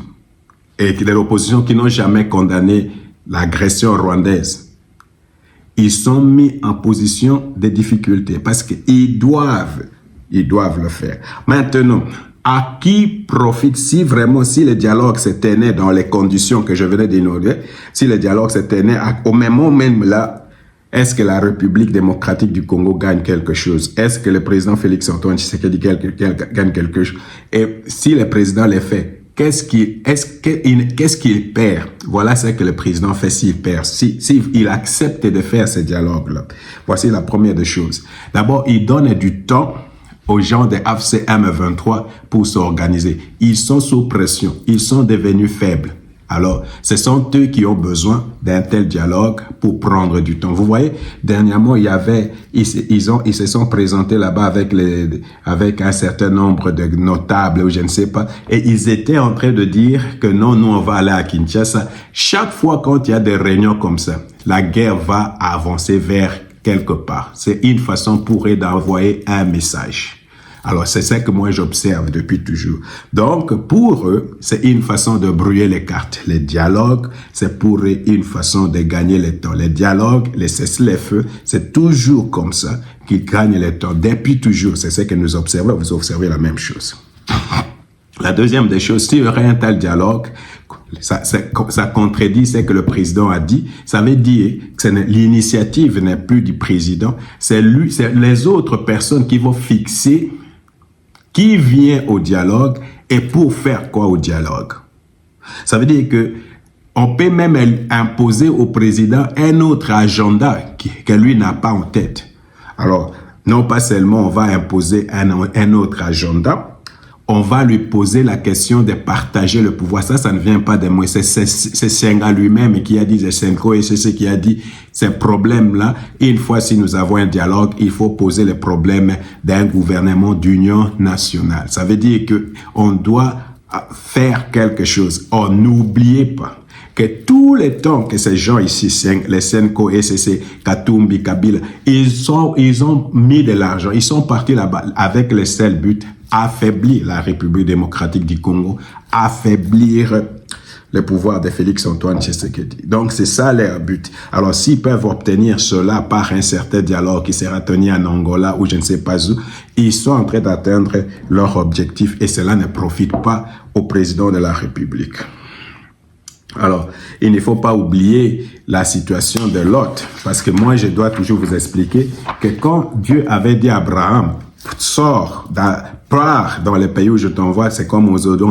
et de l'opposition qui n'ont jamais condamné l'agression rwandaise, ils sont mis en position de difficulté parce qu'ils doivent le faire. Maintenant, à qui profite si vraiment, si le dialogue se tenait dans les conditions que je venais d'énumérer, si le dialogue se tenait au moment même là, est-ce que la République démocratique du Congo gagne quelque chose? Est-ce que le président Félix Antoine Tshisekedi gagne quelque chose? Et si le président le fait, qu'est-ce qu'il perd? Voilà ce que le président fait s'il perd, s'il accepte de faire ce dialogue-là. Voici la première des choses. D'abord, il donne du temps aux gens de FCM 23 pour s'organiser. Ils sont sous pression, ils sont devenus faibles. Alors, ce sont eux qui ont besoin d'un tel dialogue pour prendre du temps. Vous voyez, dernièrement, ils se sont présentés là-bas avec un certain nombre de notables ou je ne sais pas, et ils étaient en train de dire que non, nous on va aller à Kinshasa. Chaque fois quand il y a des réunions comme ça, la guerre va avancer vers quelque part. C'est une façon pour eux d'envoyer un message. Alors, c'est ça que moi j'observe depuis toujours. Donc, pour eux, c'est une façon de brouiller les cartes. Les dialogues, c'est pour eux une façon de gagner le temps. Les dialogues, les cessez-le-feu, c'est toujours comme ça qu'ils gagnent le temps. Depuis toujours, c'est ce que nous observons. Vous observez la même chose. La deuxième des choses, s'il y aurait un tel dialogue, ça contredit ce que le président a dit. Ça veut dire que l'initiative n'est plus du président. C'est les autres personnes qui vont fixer qui vient au dialogue et pour faire quoi au dialogue. Ça veut dire que on peut même imposer au président un autre agenda que lui n'a pas en tête. Alors, non pas seulement on va imposer un autre agenda, on va lui poser la question de partager le pouvoir. Ça ne vient pas de moi. C'est Senga lui-même qui a dit, c'est Senko et c'est ce qui a dit ces problèmes-là. Une fois si nous avons un dialogue, il faut poser les problèmes d'un gouvernement d'union nationale. Ça veut dire que on doit faire quelque chose. Oh, n'oubliez pas que tout le temps que ces gens ici, les Senko, SCC, Katumbi, Kabila, ils ont mis de l'argent, ils sont partis là-bas avec le seul but, affaiblir la République démocratique du Congo, affaiblir le pouvoir de Félix Antoine Tshisekedi. Donc c'est ça leur but. Alors s'ils peuvent obtenir cela par un certain dialogue qui sera tenu en Angola ou je ne sais pas où, ils sont en train d'atteindre leur objectif et cela ne profite pas au président de la République. Alors, il ne faut pas oublier la situation de Lot, parce que moi, je dois toujours vous expliquer que quand Dieu avait dit à Abraham, sors, pars dans les pays où je t'envoie, c'est comme aujourd'hui,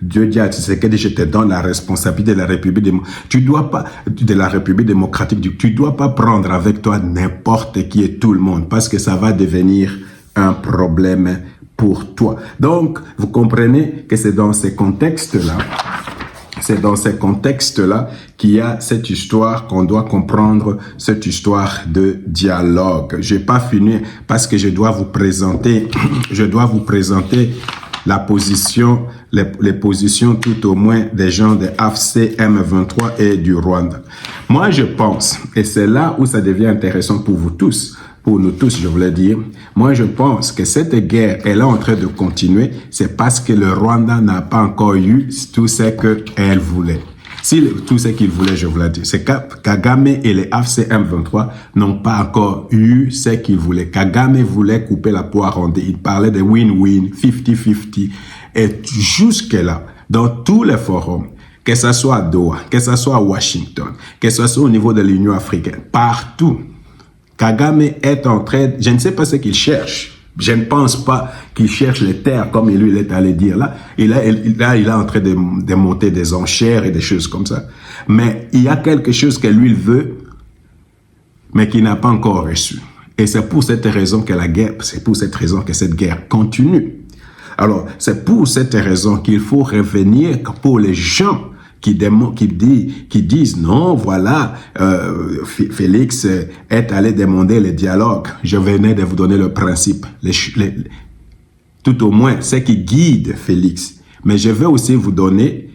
Dieu dit à Tshisekedi, je te donne la responsabilité de la République démocratique, tu dois pas prendre avec toi n'importe qui et tout le monde, parce que ça va devenir un problème pour toi. Donc, vous comprenez que c'est dans ces contextes-là, qu'il y a cette histoire qu'on doit comprendre, cette histoire de dialogue. J'ai pas fini parce que je dois vous présenter la position, les positions tout au moins des gens de FCM 23 et du Rwanda. Moi, je pense, et c'est là où ça devient intéressant pour vous tous, pour nous tous, je voulais dire, moi je pense que cette guerre est là en train de continuer, c'est parce que le Rwanda n'a pas encore eu tout ce qu'elle voulait. Tout ce qu'il voulait, je voulais dire, c'est que Kagame et les FCM 23 n'ont pas encore eu ce qu'ils voulaient. Kagame voulait couper la poire en deux. Il parlait de win-win, 50-50. Et jusque-là, dans tous les forums, que ce soit à Doha, que ce soit à Washington, que ce soit au niveau de l'Union africaine, partout, Kagame est en train, je ne sais pas ce qu'il cherche. Je ne pense pas qu'il cherche les terres comme lui il est allé dire là. Il est en train de monter des enchères et des choses comme ça. Mais il y a quelque chose que lui il veut, mais qu'il n'a pas encore reçu. Et c'est pour cette raison que cette guerre continue. Alors, c'est pour cette raison qu'il faut revenir pour les gens qui disent non, voilà, Félix est allé demander le dialogue. Je venais de vous donner le principe. Tout au moins, ce qui guide Félix. Mais je vais aussi vous donner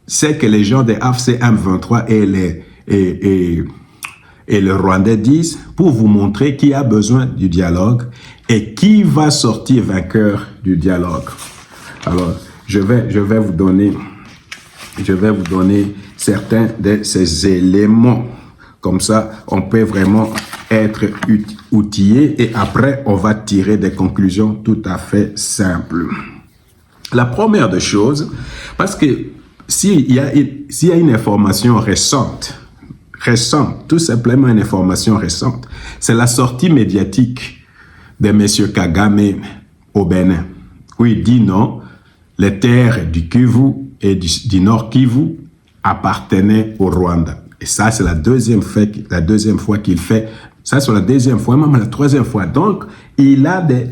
ce que les gens de AFC M23 et le Rwandais disent pour vous montrer qu'il y a besoin du dialogue et qui va sortir vainqueur du dialogue. Alors, je vais vous donner certains de ces éléments. Comme ça, on peut vraiment être outillé et après, on va tirer des conclusions tout à fait simples. La première des choses, parce que s'il y a une information récente, tout simplement une information récente, c'est la sortie médiatique de M. Kagame au Bénin, où il dit non, les terres du Kivu et du Nord Kivu appartenaient au Rwanda. Et ça, c'est la deuxième fois qu'il fait. Ça, c'est la deuxième fois, même la troisième fois. Donc, il a des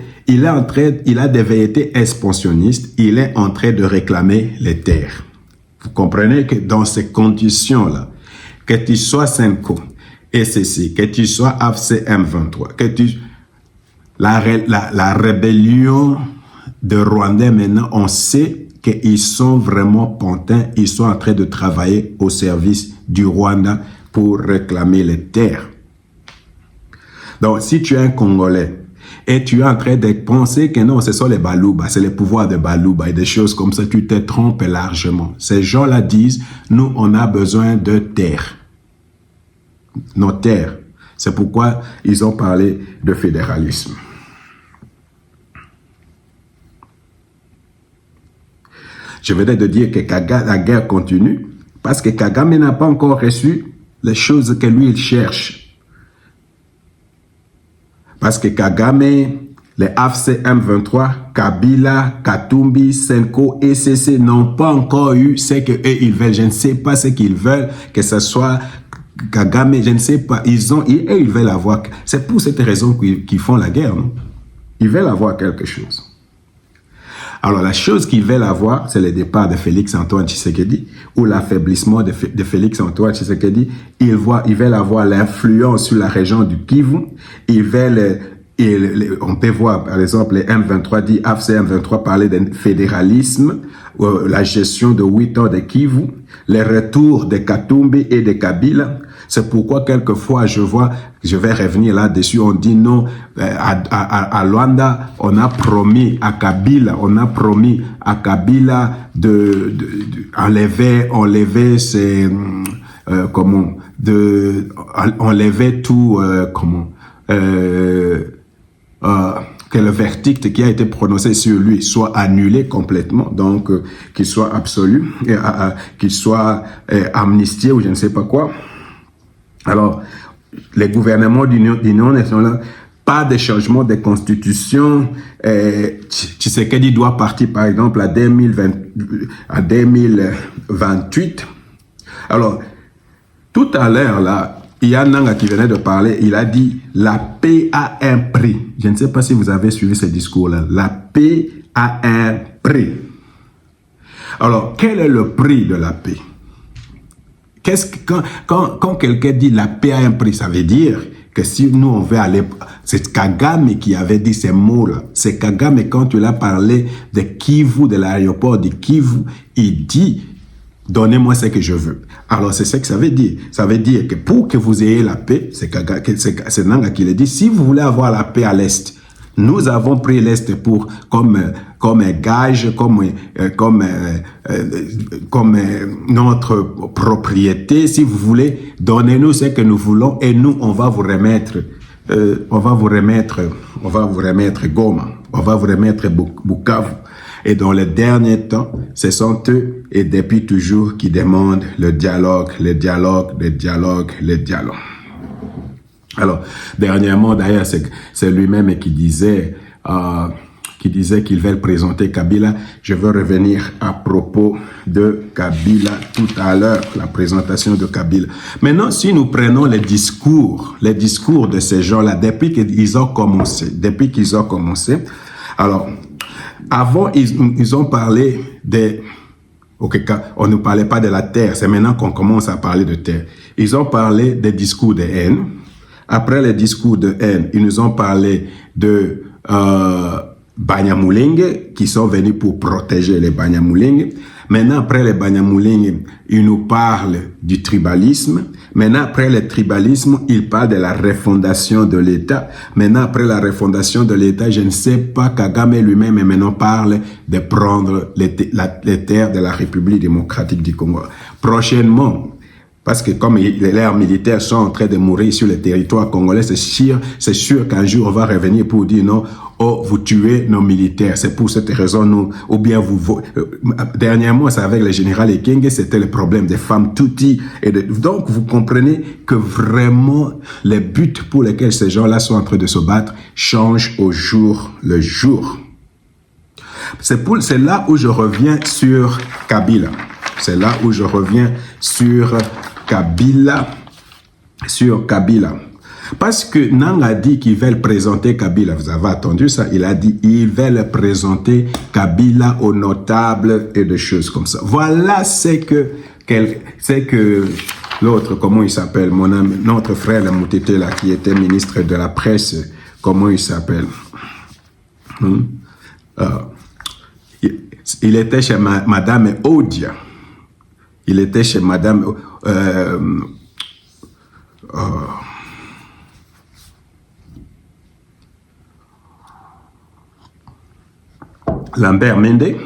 velléités expansionnistes. Il est en train de réclamer les terres. Vous comprenez que dans ces conditions-là, que tu sois Senko, SSC, que tu sois AFC M23, la rébellion de Rwandais maintenant, on sait qu'ils sont vraiment pantins, ils sont en train de travailler au service du Rwanda pour réclamer les terres. Donc, si tu es un Congolais et tu es en train de penser que non, ce sont les Balouba, c'est les pouvoirs de Balouba et des choses comme ça, tu te trompes largement. Ces gens-là disent, nous, on a besoin de terres. Nos terres. C'est pourquoi ils ont parlé de fédéralisme. Je venais de dire que la guerre continue parce que Kagame n'a pas encore reçu les choses que lui, il cherche. Parce que Kagame, les AFC M23, Kabila, Katumbi, Senko, SSC n'ont pas encore eu ce qu'eux, ils veulent. Je ne sais pas ce qu'ils veulent, que ce soit Kagame, je ne sais pas. Ils veulent avoir... C'est pour cette raison qu'ils font la guerre, non? Ils veulent avoir quelque chose. Alors, la chose qu'ils veulent avoir, c'est le départ de Félix-Antoine Tshisekedi ou l'affaiblissement de Félix-Antoine Tshisekedi. Ils veulent avoir l'influence sur la région du Kivu. On peut voir, par exemple, les M23 dit, AFC M23 parler de fédéralisme, la gestion de 8 ans de Kivu, les retours de Katumbi et de Kabila. C'est pourquoi quelquefois je vais revenir là-dessus, on dit non, à Luanda, on a promis à Kabila enlever ses, enlever tout, que le verdict qui a été prononcé sur lui soit annulé complètement, donc qu'il soit absolu, qu'il soit amnistié ou je ne sais pas quoi. Alors, les gouvernements d'union nationale, pas de changement de constitution. Tshisekedi doit partir, par exemple, à 2028. Alors, tout à l'heure, là, il y a Nanga qui venait de parler, il a dit « La paix a un prix ». Je ne sais pas si vous avez suivi ce discours-là. La paix a un prix. Alors, quel est le prix de la paix? Quand quelqu'un dit la paix a un prix, ça veut dire que si nous on veut aller, c'est Kagame qui avait dit ces mots-là. C'est Kagame quand il a parlé de Kivu, de l'aéroport de Kivu, il dit donnez-moi ce que je veux. Alors c'est ce que ça veut dire. Ça veut dire que pour que vous ayez la paix, c'est Nanga qui le dit. Si vous voulez avoir la paix à l'est, nous avons pris l'Est comme gage, comme notre propriété. Si vous voulez, donnez-nous ce que nous voulons et nous, on va vous remettre Goma, on va vous remettre Bukavu. Et dans les derniers temps, ce sont eux, et depuis toujours, qui demandent le dialogue. Alors, dernièrement, d'ailleurs, c'est lui-même qui disait qu'il veut présenter Kabila. Je veux revenir à propos de Kabila tout à l'heure, la présentation de Kabila. Maintenant, si nous prenons les discours de ces gens-là, depuis qu'ils ont commencé, alors, avant, ils ont parlé on ne parlait pas de la terre, c'est maintenant qu'on commence à parler de terre. Ils ont parlé des discours de haine. Après les discours de haine, ils nous ont parlé de Banyamulenge qui sont venus pour protéger les Banyamulenge. Maintenant, après les Banyamulenge, il nous parle du tribalisme. Maintenant, après le tribalisme, il parle de la refondation de l'État. Maintenant, après la refondation de l'État, je ne sais pas, Kagame lui-même maintenant parle de prendre les terres de la République démocratique du Congo. Prochainement, parce que comme les aires militaires sont en train de mourir sur le territoire congolais, c'est sûr qu'un jour on va revenir pour dire non, oh, vous tuez nos militaires. C'est pour cette raison, nous, ou bien dernièrement, c'est avec le général Ekenge, c'était le problème des femmes Tutsi. Donc, vous comprenez que vraiment, les buts pour lesquels ces gens-là sont en train de se battre changent au jour le jour. C'est là où je reviens sur Kabila. C'est là où je reviens sur Kabila. Parce que Nang a dit qu'ils veulent présenter Kabila. Vous avez entendu ça? Il a dit ils veulent présenter Kabila aux notables et des choses comme ça. Voilà, c'est que l'autre, comment il s'appelle? Notre frère, la Moutete, là, qui était ministre de la presse, comment il s'appelle? Il était chez Madame Odia. Il était chez Madame... Lambert Mende.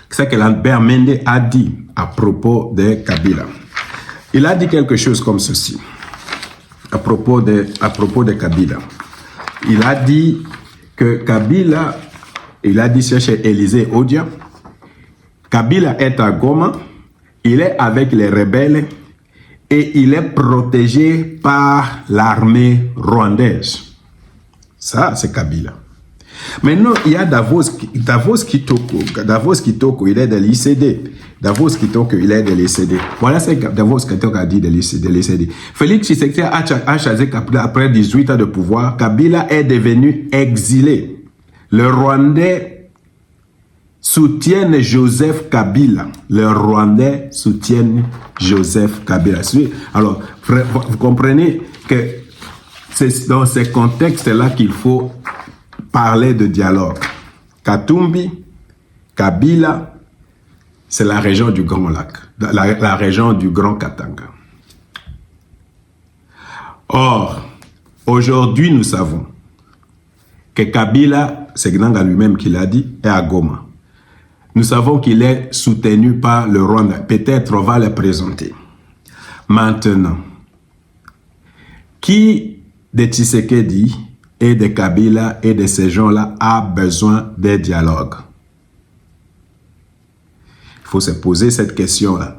C'est que Lambert Mende a dit à propos de Kabila. Il a dit quelque chose comme ceci. À propos de Kabila. Il a dit que Kabila... Il a dit chez Élisée Odia. Kabila est à Goma. Il est avec les rebelles et il est protégé par l'armée rwandaise. Ça, c'est Kabila. Maintenant, il y a Davos Kitoko, il est de l'ICD. Davos Kitoko, il est de l'ICD. Voilà ce que Davos Kitoko a dit de l'ICD. Félix Tshisekedi a choisi après 18 ans de pouvoir. Kabila est devenu exilé. Le Rwandais soutiennent Joseph Kabila. Les Rwandais soutiennent Joseph Kabila. Alors, vous comprenez que c'est dans ce contexte-là qu'il faut parler de dialogue. Katumbi, Kabila, c'est la région du Grand Lac, la région du Grand Katanga. Or, aujourd'hui, nous savons que Kabila, c'est Gnanga lui-même qui l'a dit, est à Goma. Nous savons qu'il est soutenu par le Rwanda. Peut-être on va le présenter. Maintenant, qui de Tshisekedi et de Kabila et de ces gens-là a besoin de dialogue? Il faut se poser cette question-là.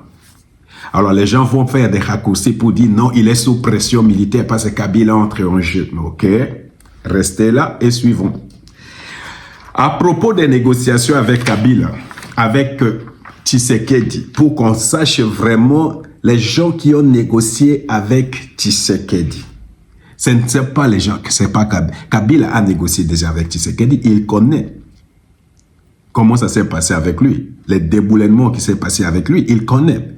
Alors les gens vont faire des raccourcis pour dire non, il est sous pression militaire parce que Kabila entre en jeu. Ok, restez là et suivons. À propos des négociations avec Kabila, avec Tshisekedi, pour qu'on sache vraiment les gens qui ont négocié avec Tshisekedi. Ce ne sont pas les gens, c'est pas Kabila. Kabila a négocié déjà avec Tshisekedi, il connaît comment ça s'est passé avec lui, les déboulements qui s'est passé avec lui, il connaît.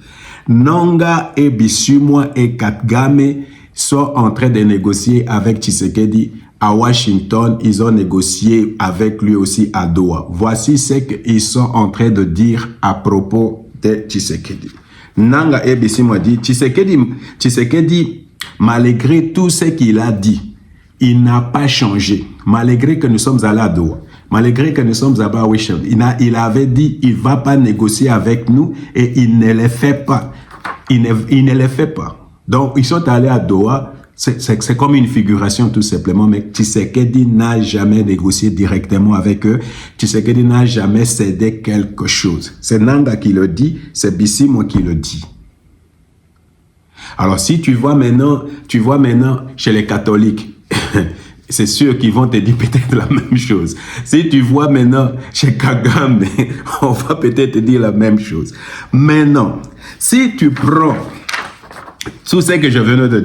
Nanga et Bissumwa et Kagame sont en train de négocier avec Tshisekedi à Washington, ils ont négocié avec lui aussi à Doha. Voici ce qu'ils sont en train de dire à propos de Tshisekedi. Nanga et Bissumwa dit, Tshisekedi, malgré tout ce qu'il a dit, il n'a pas changé. Malgré que nous sommes allés à Doha, malgré que nous sommes à Washington, il avait dit, il ne va pas négocier avec nous et il ne le fait pas. Il ne le fait pas. Donc, ils sont allés à Doha. C'est comme une figuration tout simplement, mais Tshisekedi n'a jamais négocié directement avec eux. Tshisekedi n'a jamais cédé quelque chose. C'est Nanga qui le dit, c'est Bissimo qui le dit. Alors si tu vois maintenant chez les catholiques, c'est sûr qu'ils vont te dire peut-être la même chose. Si tu vois maintenant chez Kagame, on va peut-être te dire la même chose. Mais non, si tu prends tout ce que je venais de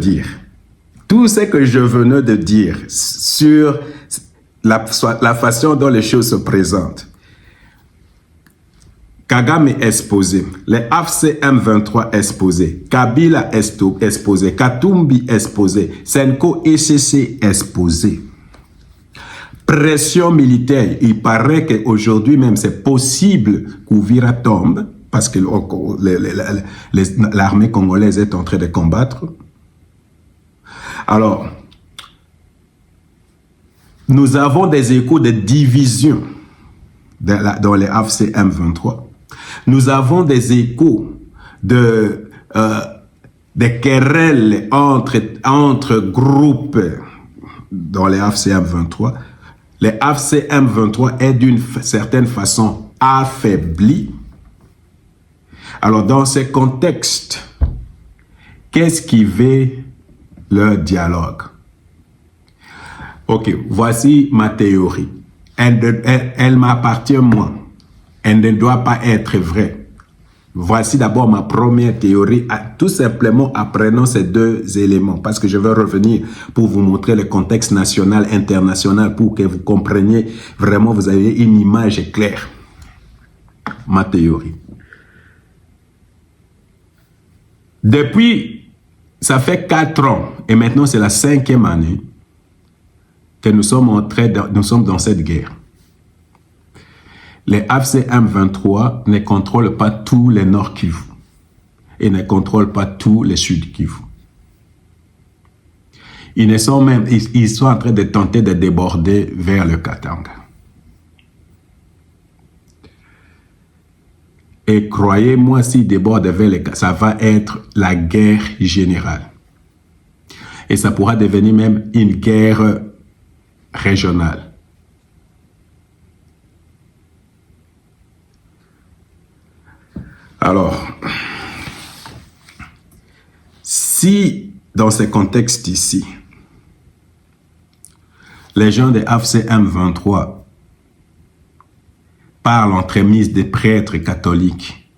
dire, sur la façon dont les choses se présentent, Kagame est exposé, les AFC M23 exposés, Kabila exposé, Katumbi exposé, Senko ECC exposé. pression militaire. Il paraît qu'aujourd'hui même, c'est possible qu'Ouvira tombe, parce que l'armée congolaise est en train de combattre. Alors, nous avons des échos de division dans les AFC M23. Nous avons des échos des querelles entre groupes dans les AFC M23. Les AFC M23 est d'une certaine façon affaibli. Alors, dans ces contextes, qu'est-ce qui veut leur dialogue? Ok, voici ma théorie. Elle m'appartient moi. Elle ne doit pas être vraie. Voici d'abord ma première théorie. Tout simplement apprenons ces deux éléments parce que je vais revenir pour vous montrer le contexte national, international pour que vous compreniez vraiment, vous avez une image claire. Ma théorie. Depuis, ça fait 4 ans et maintenant c'est la 5e année que nous sommes dans cette guerre. Les AFC M23 ne contrôlent pas tous les Nord Kivu et ne contrôlent pas tous les Sud Kivu. Ils sont en train de tenter de déborder vers le Katanga. Et croyez-moi, s'ils débordent vers le Katanga, ça va être la guerre générale. Et ça pourra devenir même une guerre régionale. Alors, si dans ce contexte ici, les gens de AFC M23 parlent entremise des prêtres catholiques,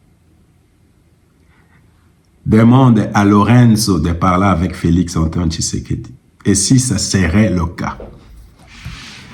demandent à Lorenzo de parler avec Félix Antoine Tshisekedi, et si ça serait le cas,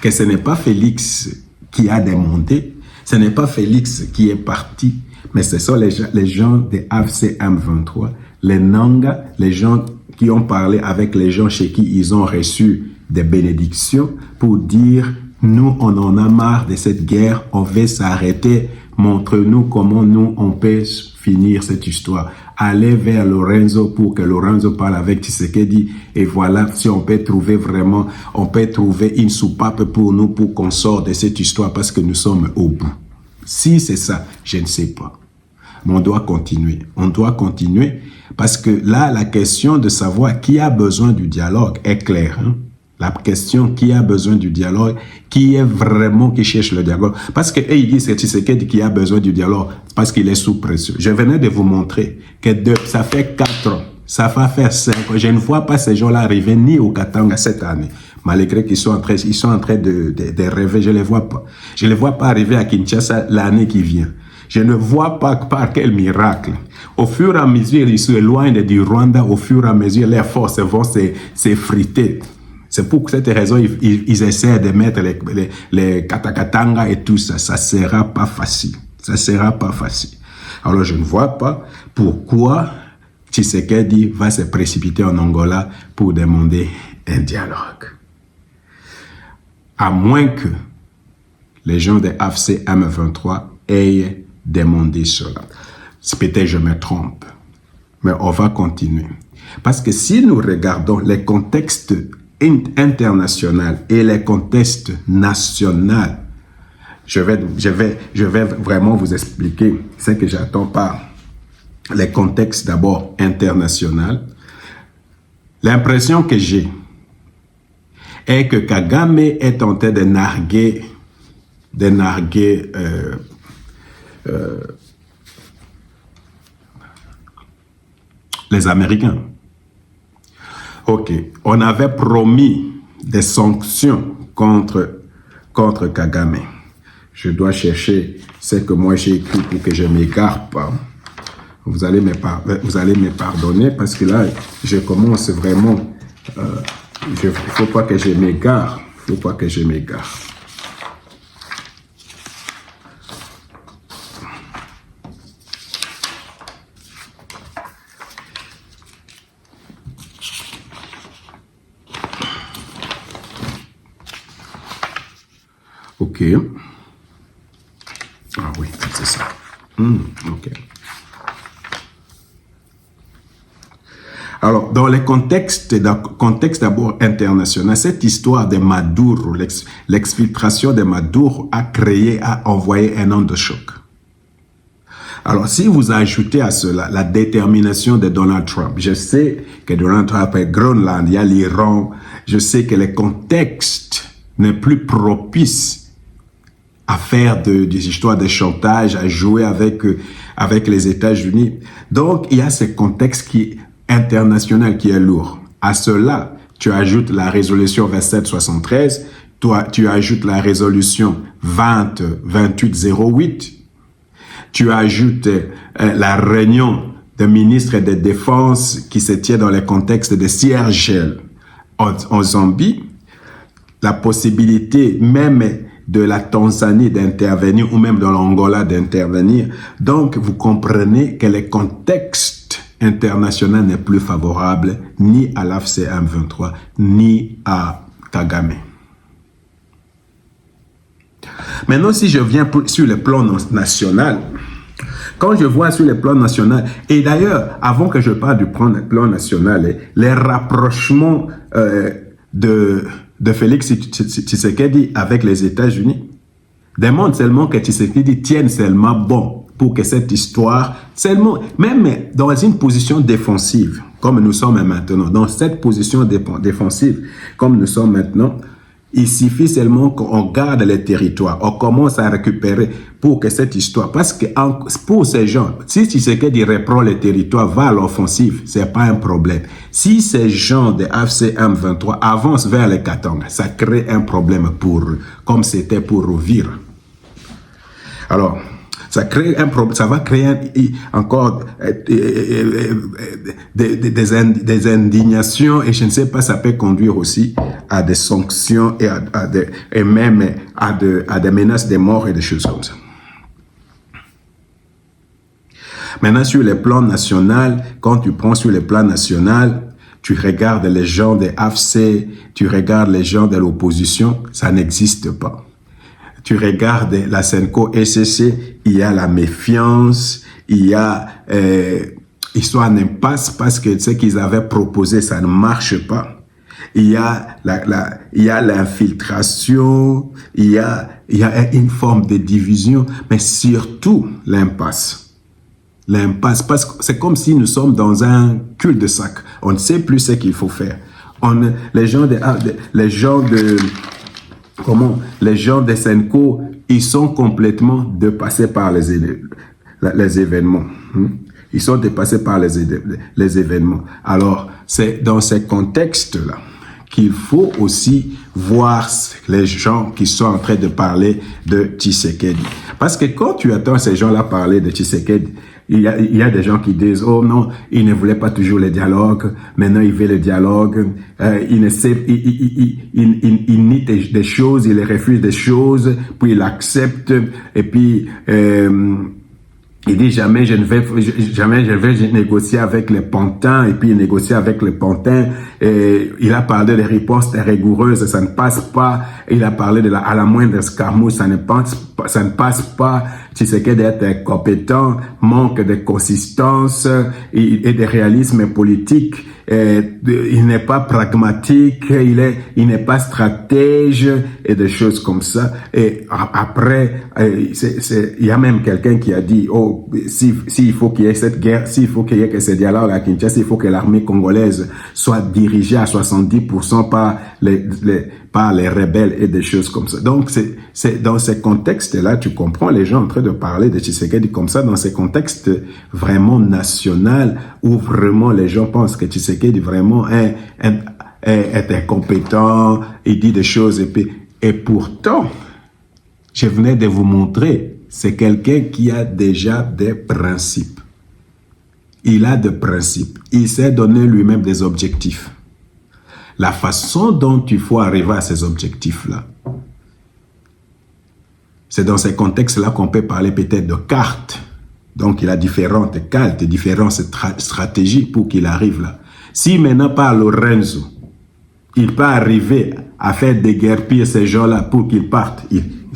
que ce n'est pas Félix qui a demandé, ce n'est pas Félix qui est parti, mais ce sont les gens de AFC M23, les Nanga, les gens qui ont parlé avec les gens chez qui ils ont reçu des bénédictions pour dire « Nous, on en a marre de cette guerre, on veut s'arrêter, montre-nous comment nous, on peut finir cette histoire. » Allez vers Lorenzo pour que Lorenzo parle avec Tshisekedi et voilà si on peut trouver vraiment, on peut trouver une soupape pour nous pour qu'on sorte de cette histoire parce que nous sommes au bout. Si c'est ça, je ne sais pas. Mais on doit continuer. On doit continuer parce que là, la question de savoir qui a besoin du dialogue est claire. Hein? La question qui a besoin du dialogue, qui est vraiment qui cherche le dialogue. Parce que ils disent que Tshisekedi qui a besoin du dialogue parce qu'il est sous pression. Je venais de vous montrer que ça fait 4 ans, ça va faire 5 ans. Je ne vois pas ces gens-là arriver ni au Katanga cette année. Malgré qu'ils sont en train de rêver, je ne les vois pas. Je ne les vois pas arriver à Kinshasa l'année qui vient. Je ne vois pas par quel miracle. Au fur et à mesure, ils s'éloignent du Rwanda, au fur et à mesure, les forces vont s'effriter. C'est pour cette raison ils essaient de mettre les Katakatanga et tout ça. Ça ne sera pas facile. Ça ne sera pas facile. Alors, je ne vois pas pourquoi Tshisekedi va se précipiter en Angola pour demander un dialogue. À moins que les gens de AFC M23 aient demandé cela. Peut-être je me trompe, mais on va continuer. Parce que si nous regardons les contextes international et les contextes nationaux, je vais vraiment vous expliquer ce que j'attends par les contextes d'abord international. L'impression que j'ai est que Kagame est en train de narguer les Américains. Ok, on avait promis des sanctions contre Kagame. Je dois chercher ce que moi j'ai écrit pour que je ne m'égare pas. Vous allez me pardonner parce que là, je commence vraiment... il ne faut pas que je m'égare. Il ne faut pas que je m'égare. Ok. Ah oui, c'est ça. Ok. Alors, dans le contexte d'abord international, cette histoire de Maduro, l'exfiltration de Maduro a envoyé un onde de choc. Alors, si vous ajoutez à cela la détermination de Donald Trump, je sais que Donald Trump est Groenland, il y a l'Iran, je sais que le contexte n'est plus propice à faire des histoires de chantage, à jouer avec les États-Unis. Donc, il y a ce contexte international qui est lourd. À cela, tu ajoutes la résolution 2773, tu ajoutes la résolution 2808, tu ajoutes la réunion des ministres de défense qui se tient dans le contexte de Seychelles en Zambie, la possibilité même de la Tanzanie d'intervenir ou même de l'Angola d'intervenir. Donc, vous comprenez que le contexte international n'est plus favorable ni à l'AFC M23 ni à Kagame. Maintenant, si je viens sur le plan national, quand je vois sur le plan national, et d'ailleurs, avant que je parle du plan national, les rapprochements de Félix Tshisekedi avec les États-Unis démontrent seulement que Tshisekedi tienne seulement bon pour que cette histoire, seulement, même dans une position défensive, comme nous sommes maintenant, dans cette position défensive, comme nous sommes maintenant, il suffit seulement qu'on garde les territoires, on commence à récupérer pour que cette histoire, parce que pour ces gens, si Tshisekedi reprend les territoires, va à l'offensive, c'est pas un problème. Si ces gens de AFC M23 avancent vers les Katanga, ça crée un problème pour eux, comme c'était pour Uvira. Alors, ça crée un problème, ça va créer encore des indignations et je ne sais pas, ça peut conduire aussi à des sanctions et même à des menaces de mort et des choses comme ça. Maintenant, sur le plan national, quand tu prends sur le plan national, tu regardes les gens de AFC, tu regardes les gens de l'opposition, ça n'existe pas. Tu regardes la Senko SCC, il y a la méfiance, il y a ils sont en impasse parce que ce qu'ils avaient proposé, ça ne marche pas. Il y a l'infiltration, il y a une forme de division, mais surtout l'impasse. L'impasse, parce que c'est comme si nous sommes dans un cul-de-sac. On ne sait plus ce qu'il faut faire. Les gens de Senko, ils sont complètement dépassés par les événements. Ils sont dépassés par les événements. Alors, c'est dans ces contextes-là qu'il faut aussi voir les gens qui sont en train de parler de Tshisekedi. Parce que quand tu entends ces gens-là parler de Tshisekedi, il y a des gens qui disent, oh non, il ne voulait pas toujours le dialogue, maintenant il veut le dialogue, il nie des choses, il refuse des choses, puis il accepte, et puis il dit jamais je vais négocier avec les pantins, et puis il négocie avec les pantins, et il a parlé des ripostes rigoureuses, ça ne passe pas, il a parlé à la moindre escarmouche, ça ne passe pas, Tshisekedi est compétent, manque de consistance et de réalisme politique, il n'est pas pragmatique, il n'est pas stratège et des choses comme ça. Et après, il y a même quelqu'un qui a dit, oh, s'il faut qu'il y ait cette guerre, s'il faut qu'il y ait que ce dialogue à Kinshasa, il faut que l'armée congolaise soit dirigée à 70% par les rebelles et des choses comme ça. Donc, c'est dans ces contextes-là, tu comprends les gens en train de parler de Tshisekedi comme ça, dans ces contextes vraiment nationaux, où vraiment les gens pensent que Tshisekedi vraiment est incompétent, il dit des choses, et pourtant, je venais de vous montrer, c'est quelqu'un qui a déjà des principes. Il a des principes. Il s'est donné lui-même des objectifs. La façon dont il faut arriver à ces objectifs-là, c'est dans ces contextes-là qu'on peut parler peut-être de cartes. Donc, il a différentes cartes, différentes stratégies pour qu'il arrive là. Si maintenant par Lorenzo, il peut arriver à faire déguerpir ces gens-là pour qu'ils partent,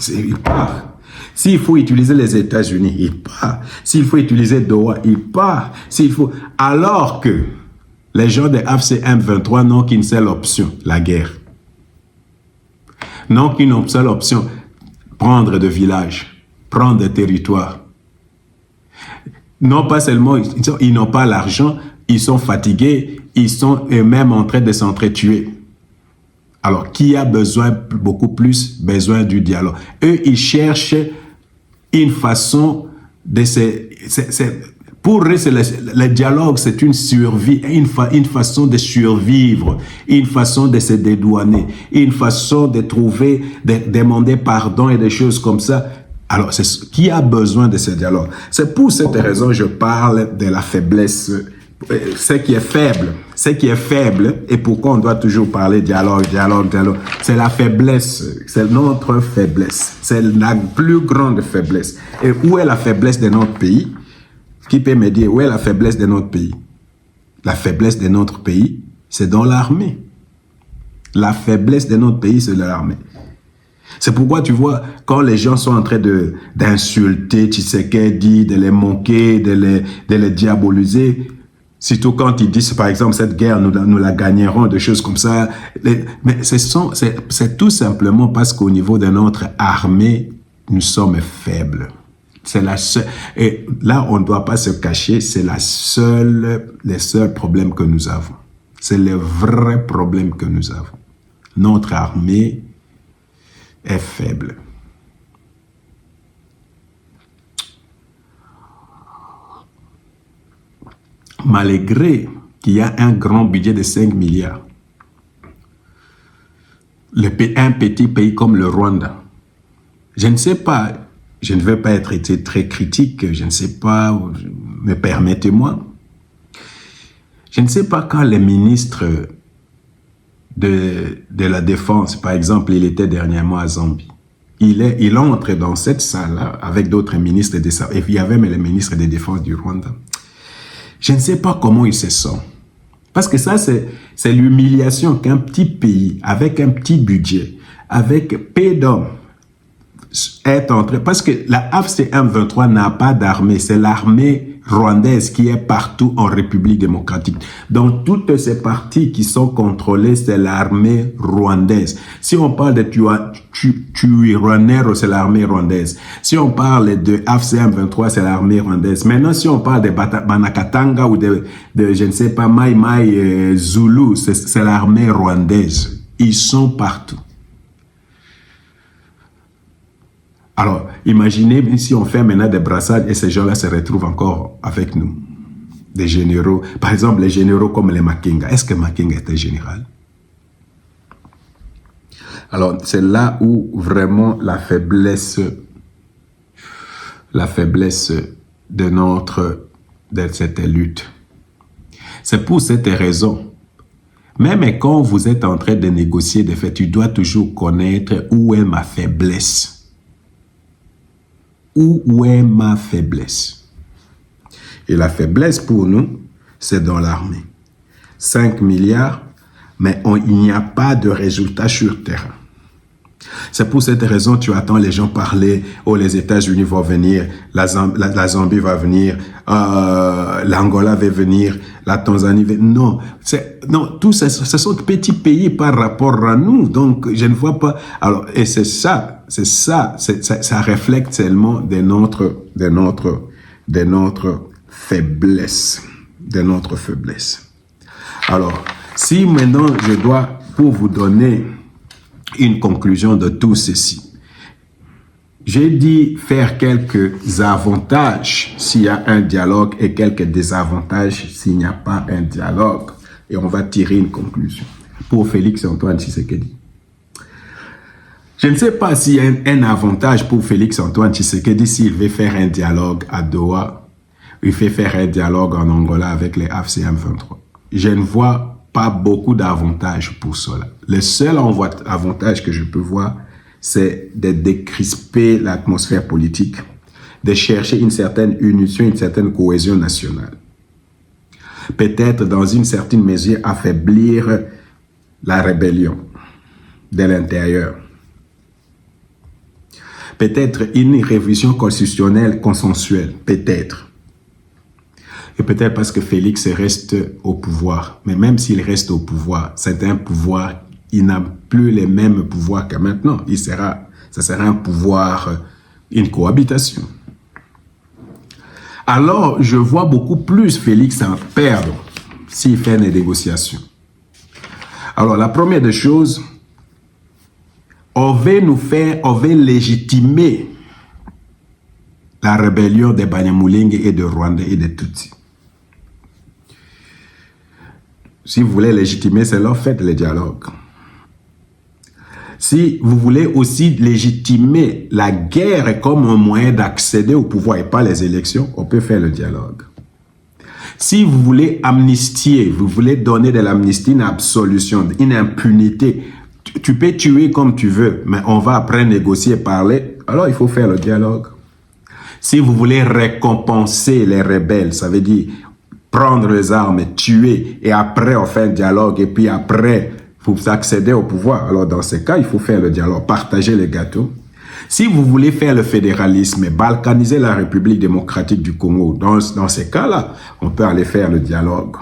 il part. S'il faut utiliser les États-Unis, il part. S'il faut utiliser Doha, il part. Alors que les gens de AFC M23 n'ont qu'une seule option, la guerre. N'ont qu'une seule option, prendre des villages, prendre des territoires. Non pas seulement, ils n'ont pas l'argent, ils sont fatigués, ils sont eux-mêmes en train de s'entretuer. Alors, qui a beaucoup plus besoin du dialogue? Eux, ils cherchent une façon de pour eux, le dialogue, c'est une survie, une façon de survivre, une façon de se dédouaner, une façon de trouver, de demander pardon et des choses comme ça. Alors, qui a besoin de ce dialogue? C'est pour cette raison que je parle de la faiblesse, ce qui est faible, et pourquoi on doit toujours parler dialogue. C'est la faiblesse, c'est notre faiblesse, c'est la plus grande faiblesse. Et où est la faiblesse de notre pays? Qui peut me dire où est la faiblesse de notre pays? La faiblesse de notre pays, c'est dans l'armée. La faiblesse de notre pays, c'est dans l'armée. C'est pourquoi tu vois, quand les gens sont en train d'insulter Tshisekedi, de les moquer, de les diaboliser, surtout quand ils disent, par exemple, cette guerre, nous la gagnerons, des choses comme ça. Mais c'est tout simplement parce qu'au niveau de notre armée, nous sommes faibles. C'est la seule, et là, on ne doit pas se cacher, c'est les seuls problèmes que nous avons. C'est le vrai problème que nous avons. Notre armée est faible. Malgré qu'il y a un grand budget de 5 milliards, un petit pays comme le Rwanda, je ne sais pas, je ne veux pas être très critique, je ne sais pas, mais permettez-moi. Je ne sais pas quand les ministres de la Défense, par exemple, il était dernièrement à Zambie. Il entre dans cette salle-là avec d'autres ministres et il y avait même les ministres de Défense du Rwanda. Je ne sais pas comment ils se sentent. Parce que ça, c'est l'humiliation qu'un petit pays, avec un petit budget, avec peu d'hommes, est entré, parce que la AFC M23 n'a pas d'armée, c'est l'armée rwandaise qui est partout en République démocratique. Donc toutes ces parties qui sont contrôlées, c'est l'armée rwandaise. Si on parle de Twirwaneho, c'est l'armée rwandaise. Si on parle de AFC M23, c'est l'armée rwandaise. Maintenant, si on parle de Banakatanga ou de je ne sais pas, Mai Mai Zulu, c'est l'armée rwandaise. Ils sont partout. Alors, imaginez si on fait maintenant des brassades et ces gens-là se retrouvent encore avec nous. Des généraux. Par exemple, les généraux comme les Makenga. Est-ce que Makenga était général? Alors, c'est là où vraiment la faiblesse de cette lutte. C'est pour cette raison. Même quand vous êtes en train de négocier des faits, tu dois toujours connaître où est ma faiblesse. Où est ma faiblesse? Et la faiblesse pour nous, c'est dans l'armée. 5 milliards, mais il n'y a pas de résultat sur terrain. C'est pour cette raison que tu attends les gens parler, oh les États-Unis vont venir, la Zambie va venir, l'Angola va venir, la Tanzanie va venir. Non, tous ce sont de petits pays par rapport à nous, donc je ne vois pas. Alors, et ça reflète tellement de notre faiblesse, Alors, si maintenant je dois, pour vous donner une conclusion de tout ceci. J'ai dit faire quelques avantages s'il y a un dialogue et quelques désavantages s'il n'y a pas un dialogue. Et on va tirer une conclusion. Pour Félix-Antoine Tshisekedi. Je ne sais pas s'il y a un avantage pour Félix-Antoine Tshisekedi s'il veut faire un dialogue à Doha, il fait faire un dialogue en Angola avec les AFC M23. Je ne vois pas beaucoup d'avantages pour cela. Le seul avantage que je peux voir, c'est de décrisper l'atmosphère politique, de chercher une certaine unition, une certaine cohésion nationale. Peut-être, dans une certaine mesure, affaiblir la rébellion de l'intérieur. peut-être une révision constitutionnelle consensuelle, peut-être. Et peut-être parce que Félix reste au pouvoir. Mais même s'il reste au pouvoir, c'est un pouvoir, il n'a plus les mêmes pouvoirs que maintenant. Ça sera un pouvoir, une cohabitation. Alors, je vois beaucoup plus Félix en perdre s'il fait des négociations. Alors, la première des choses, on veut légitimer la rébellion des Banyamulenge et de Rwanda et des Tutsis. Si vous voulez légitimer cela, faites le dialogue. Si vous voulez aussi légitimer la guerre comme un moyen d'accéder au pouvoir et pas les élections, on peut faire le dialogue. Si vous voulez amnistier, vous voulez donner de l'amnistie, une absolution, une impunité, tu peux tuer comme tu veux, mais on va après négocier, parler, alors il faut faire le dialogue. Si vous voulez récompenser les rebelles, ça veut dire prendre les armes, tuer, et après on fait un dialogue, et puis après vous accédez au pouvoir. Alors dans ce cas, il faut faire le dialogue, partager les gâteaux. Si vous voulez faire le fédéralisme et balkaniser la République démocratique du Congo, dans ces cas-là, on peut aller faire le dialogue.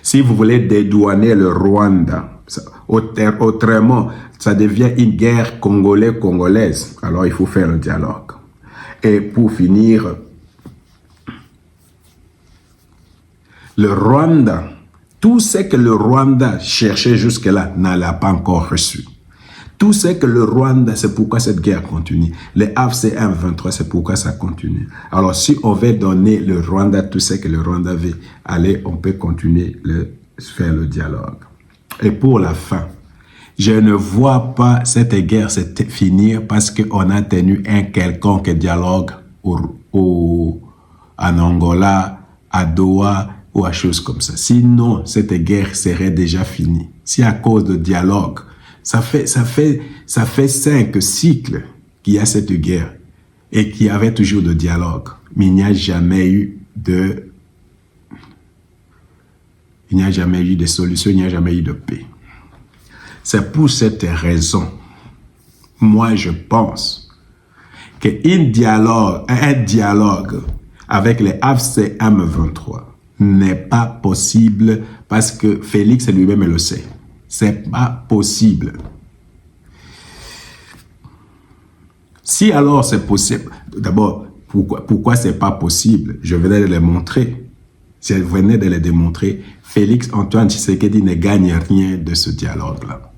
Si vous voulez dédouaner le Rwanda, autrement, ça devient une guerre congolaise, alors il faut faire le dialogue. Et pour finir, le Rwanda, tout ce que le Rwanda cherchait jusque-là, ne l'a pas encore reçu. Tout ce que le Rwanda, c'est pourquoi cette guerre continue. Les AFC M23, c'est pourquoi ça continue. Alors, si on veut donner le Rwanda tout ce que le Rwanda veut, allez, on peut continuer faire le dialogue. Et pour la fin, je ne vois pas cette guerre se finir parce qu'on a tenu un quelconque dialogue en Angola, à Doha, ou à choses comme ça. Sinon, cette guerre serait déjà finie. Si à cause de dialogue, ça fait 5 cycles qu'il y a cette guerre et qu'il y avait toujours de dialogue. Mais il n'y a jamais eu de solution, il n'y a jamais eu de paix. C'est pour cette raison, moi je pense qu'un dialogue avec les AFC M23 n'est pas possible parce que Félix lui-même le sait. C'est pas possible. Si alors c'est possible, d'abord, pourquoi c'est pas possible? Je venais de les montrer. Je venais de les démontrer. Félix Antoine Tshisekedi ne gagne rien de ce dialogue-là.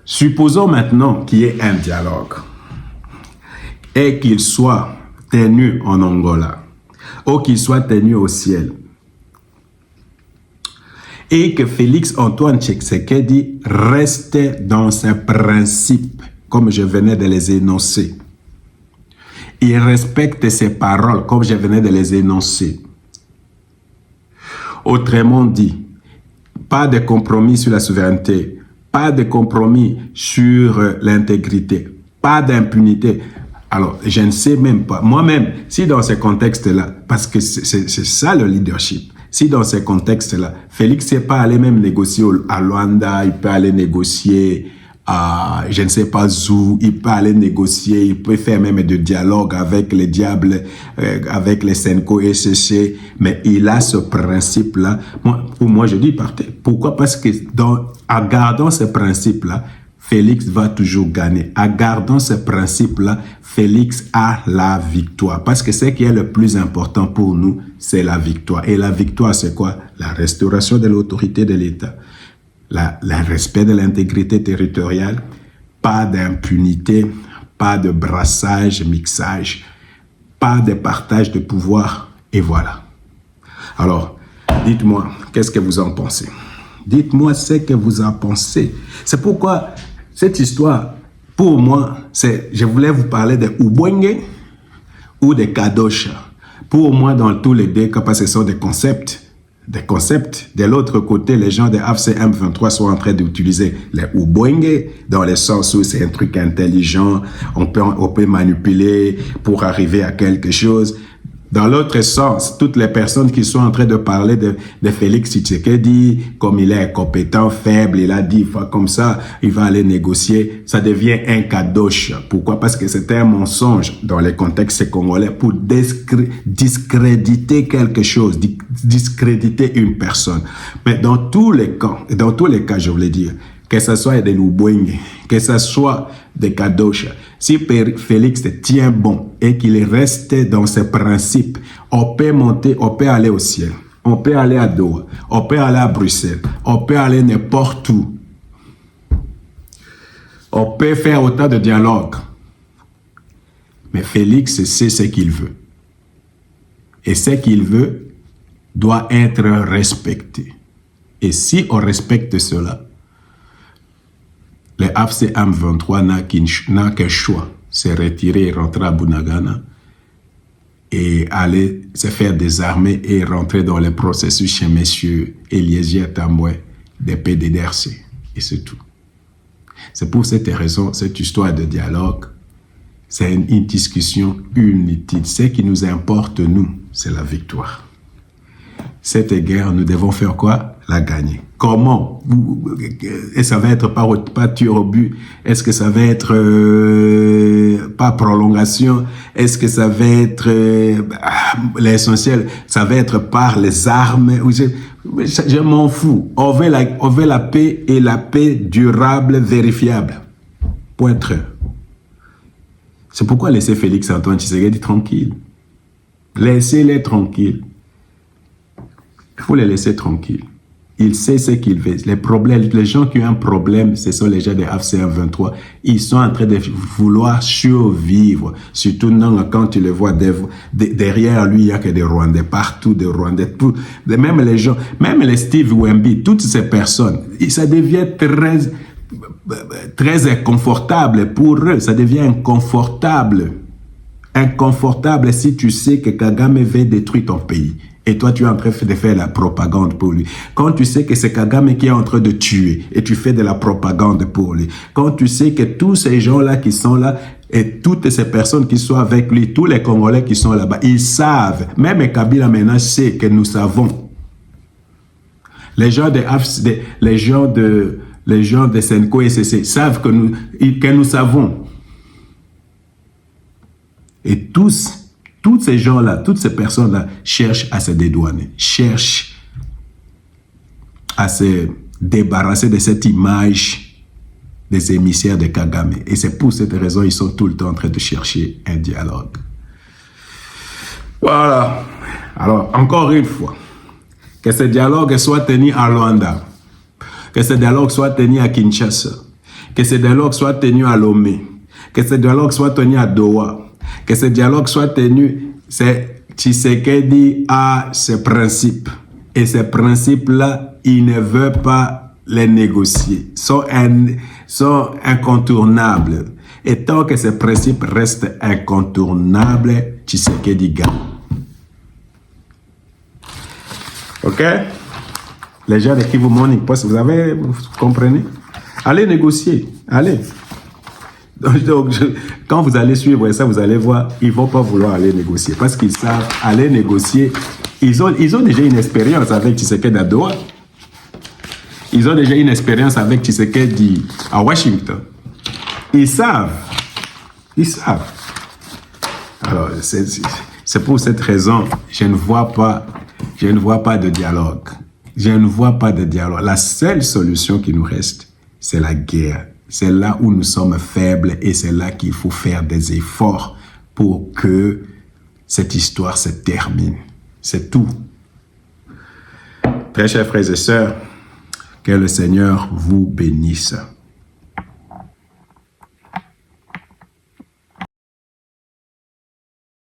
Supposons maintenant qu'il y ait un dialogue et qu'il soit tenu en Angola, ou qu'il soit tenu au ciel, et que Félix Antoine Tshisekedi reste dans ses principes, comme je venais de les énoncer. Il respecte ses paroles, comme je venais de les énoncer. Autrement dit, pas de compromis sur la souveraineté, pas de compromis sur l'intégrité, pas d'impunité. Alors, je ne sais même pas, moi-même, si dans ce contexte-là, parce que c'est ça le leadership, si dans ce contexte-là, Félix n'est pas allé même négocier à Luanda, il peut aller négocier à, je ne sais pas où, il peut aller négocier, il peut faire même de dialogue avec les diables, avec les Senko et SCC, mais il a ce principe-là. Pour moi, je dis partez. Pourquoi? Parce que en gardant ce principe-là, Félix va toujours gagner. En gardant ce principe-là, Félix a la victoire. Parce que ce qui est le plus important pour nous, c'est la victoire. Et la victoire, c'est quoi? La restauration de l'autorité de l'État. Le respect de l'intégrité territoriale. Pas d'impunité, pas de brassage, mixage, pas de partage de pouvoir. Et voilà. Alors, dites-moi, qu'est-ce que vous en pensez? Dites-moi ce que vous en pensez. C'est pourquoi cette histoire, pour moi, je voulais vous parler de Ubwenge ou de Kadosha. Pour moi, dans tous les deux cas, parce que ce sont des concepts. De l'autre côté, les gens de AFC M23 sont en train d'utiliser les Ubwenge dans le sens où c'est un truc intelligent, on peut manipuler pour arriver à quelque chose. Dans l'autre sens, toutes les personnes qui sont en train de parler de Félix Tshisekedi, comme il est incompétent, faible, il a dit, comme ça, il va aller négocier, ça devient un kadosh. Pourquoi? Parce que c'était un mensonge dans les contextes congolais pour discréditer quelque chose, discréditer une personne. Mais dans tous les cas, je voulais dire, que ce soit des Lubwenge, que ce soit des Kadosh, si Félix tient bon et qu'il reste dans ses principes, on peut monter, on peut aller au ciel, on peut aller à Doha, on peut aller à Bruxelles, on peut aller n'importe où. On peut faire autant de dialogues. Mais Félix sait ce qu'il veut. Et ce qu'il veut doit être respecté. Et si on respecte cela, le AFC M23 n'a qu'un choix, c'est retirer et rentrer à Bunagana et aller se faire désarmer et rentrer dans le processus chez messieurs Eliezer Tamboué des PDDRC. Et c'est tout. C'est pour cette raison, cette histoire de dialogue, c'est une discussion inutile. Ce qui nous importe, nous, c'est la victoire. Cette guerre, nous devons faire quoi? La gagner. Comment? Et ça va être pas tir au but? Est-ce que ça va être pas prolongation? Est-ce que ça va être l'essentiel? Ça va être par les armes? Je m'en fous. On veut la paix et la paix durable, vérifiable. Point 3. C'est pourquoi laisser Félix Antoine Tshisekedi tranquille. Laissez-les tranquilles. Il faut les laisser tranquilles. Il sait ce qu'il veut. Les gens qui ont un problème, ce sont les gens de AFC M23. Ils sont en train de vouloir survivre. Surtout quand tu les vois derrière lui, il n'y a que des Rwandais, partout des Rwandais. Même les gens, même les Steve Wemby, toutes ces personnes, ça devient très inconfortable pour eux. Ça devient inconfortable. Inconfortable si tu sais que Kagame veut détruire ton pays. Et toi, tu es en train de faire la propagande pour lui. Quand tu sais que c'est Kagame qui est en train de tuer et tu fais de la propagande pour lui. Quand tu sais que tous ces gens-là qui sont là et toutes ces personnes qui sont avec lui, tous les Congolais qui sont là-bas, ils savent. Même Kabila maintenant sait que nous savons. Les gens de Senko et CC savent que nous savons. Et tous ces gens-là, toutes ces personnes-là cherchent à se dédouaner, cherchent à se débarrasser de cette image des émissaires de Kagame. Et c'est pour cette raison qu'ils sont tout le temps en train de chercher un dialogue. Voilà. Alors, encore une fois, que ce dialogue soit tenu à Luanda, que ce dialogue soit tenu à Kinshasa, que ce dialogue soit tenu à Lomé, que ce dialogue soit tenu à Doha, que ce dialogue soit tenu, c'est Tshisekedi a ses principes. Et ces principes-là, il ne veut pas les négocier. Sont incontournables. Et tant que ces principes restent incontournables, Tshisekedi gagne. Ok? Les gens de Kivu Morning Post, vous comprenez? Allez négocier. Allez. Donc, quand vous allez suivre ça, vous allez voir, ils ne vont pas vouloir aller négocier parce qu'ils savent aller négocier. Ils ont déjà une expérience avec Tshisekedi à Doha. Ils ont déjà une expérience avec Tshisekedi à Washington. Ils savent. Ils savent. Alors, c'est pour cette raison, je ne vois pas de dialogue. Je ne vois pas de dialogue. La seule solution qui nous reste, c'est la guerre. C'est là où nous sommes faibles et c'est là qu'il faut faire des efforts pour que cette histoire se termine. C'est tout. Très chers frères et sœurs, que le Seigneur vous bénisse.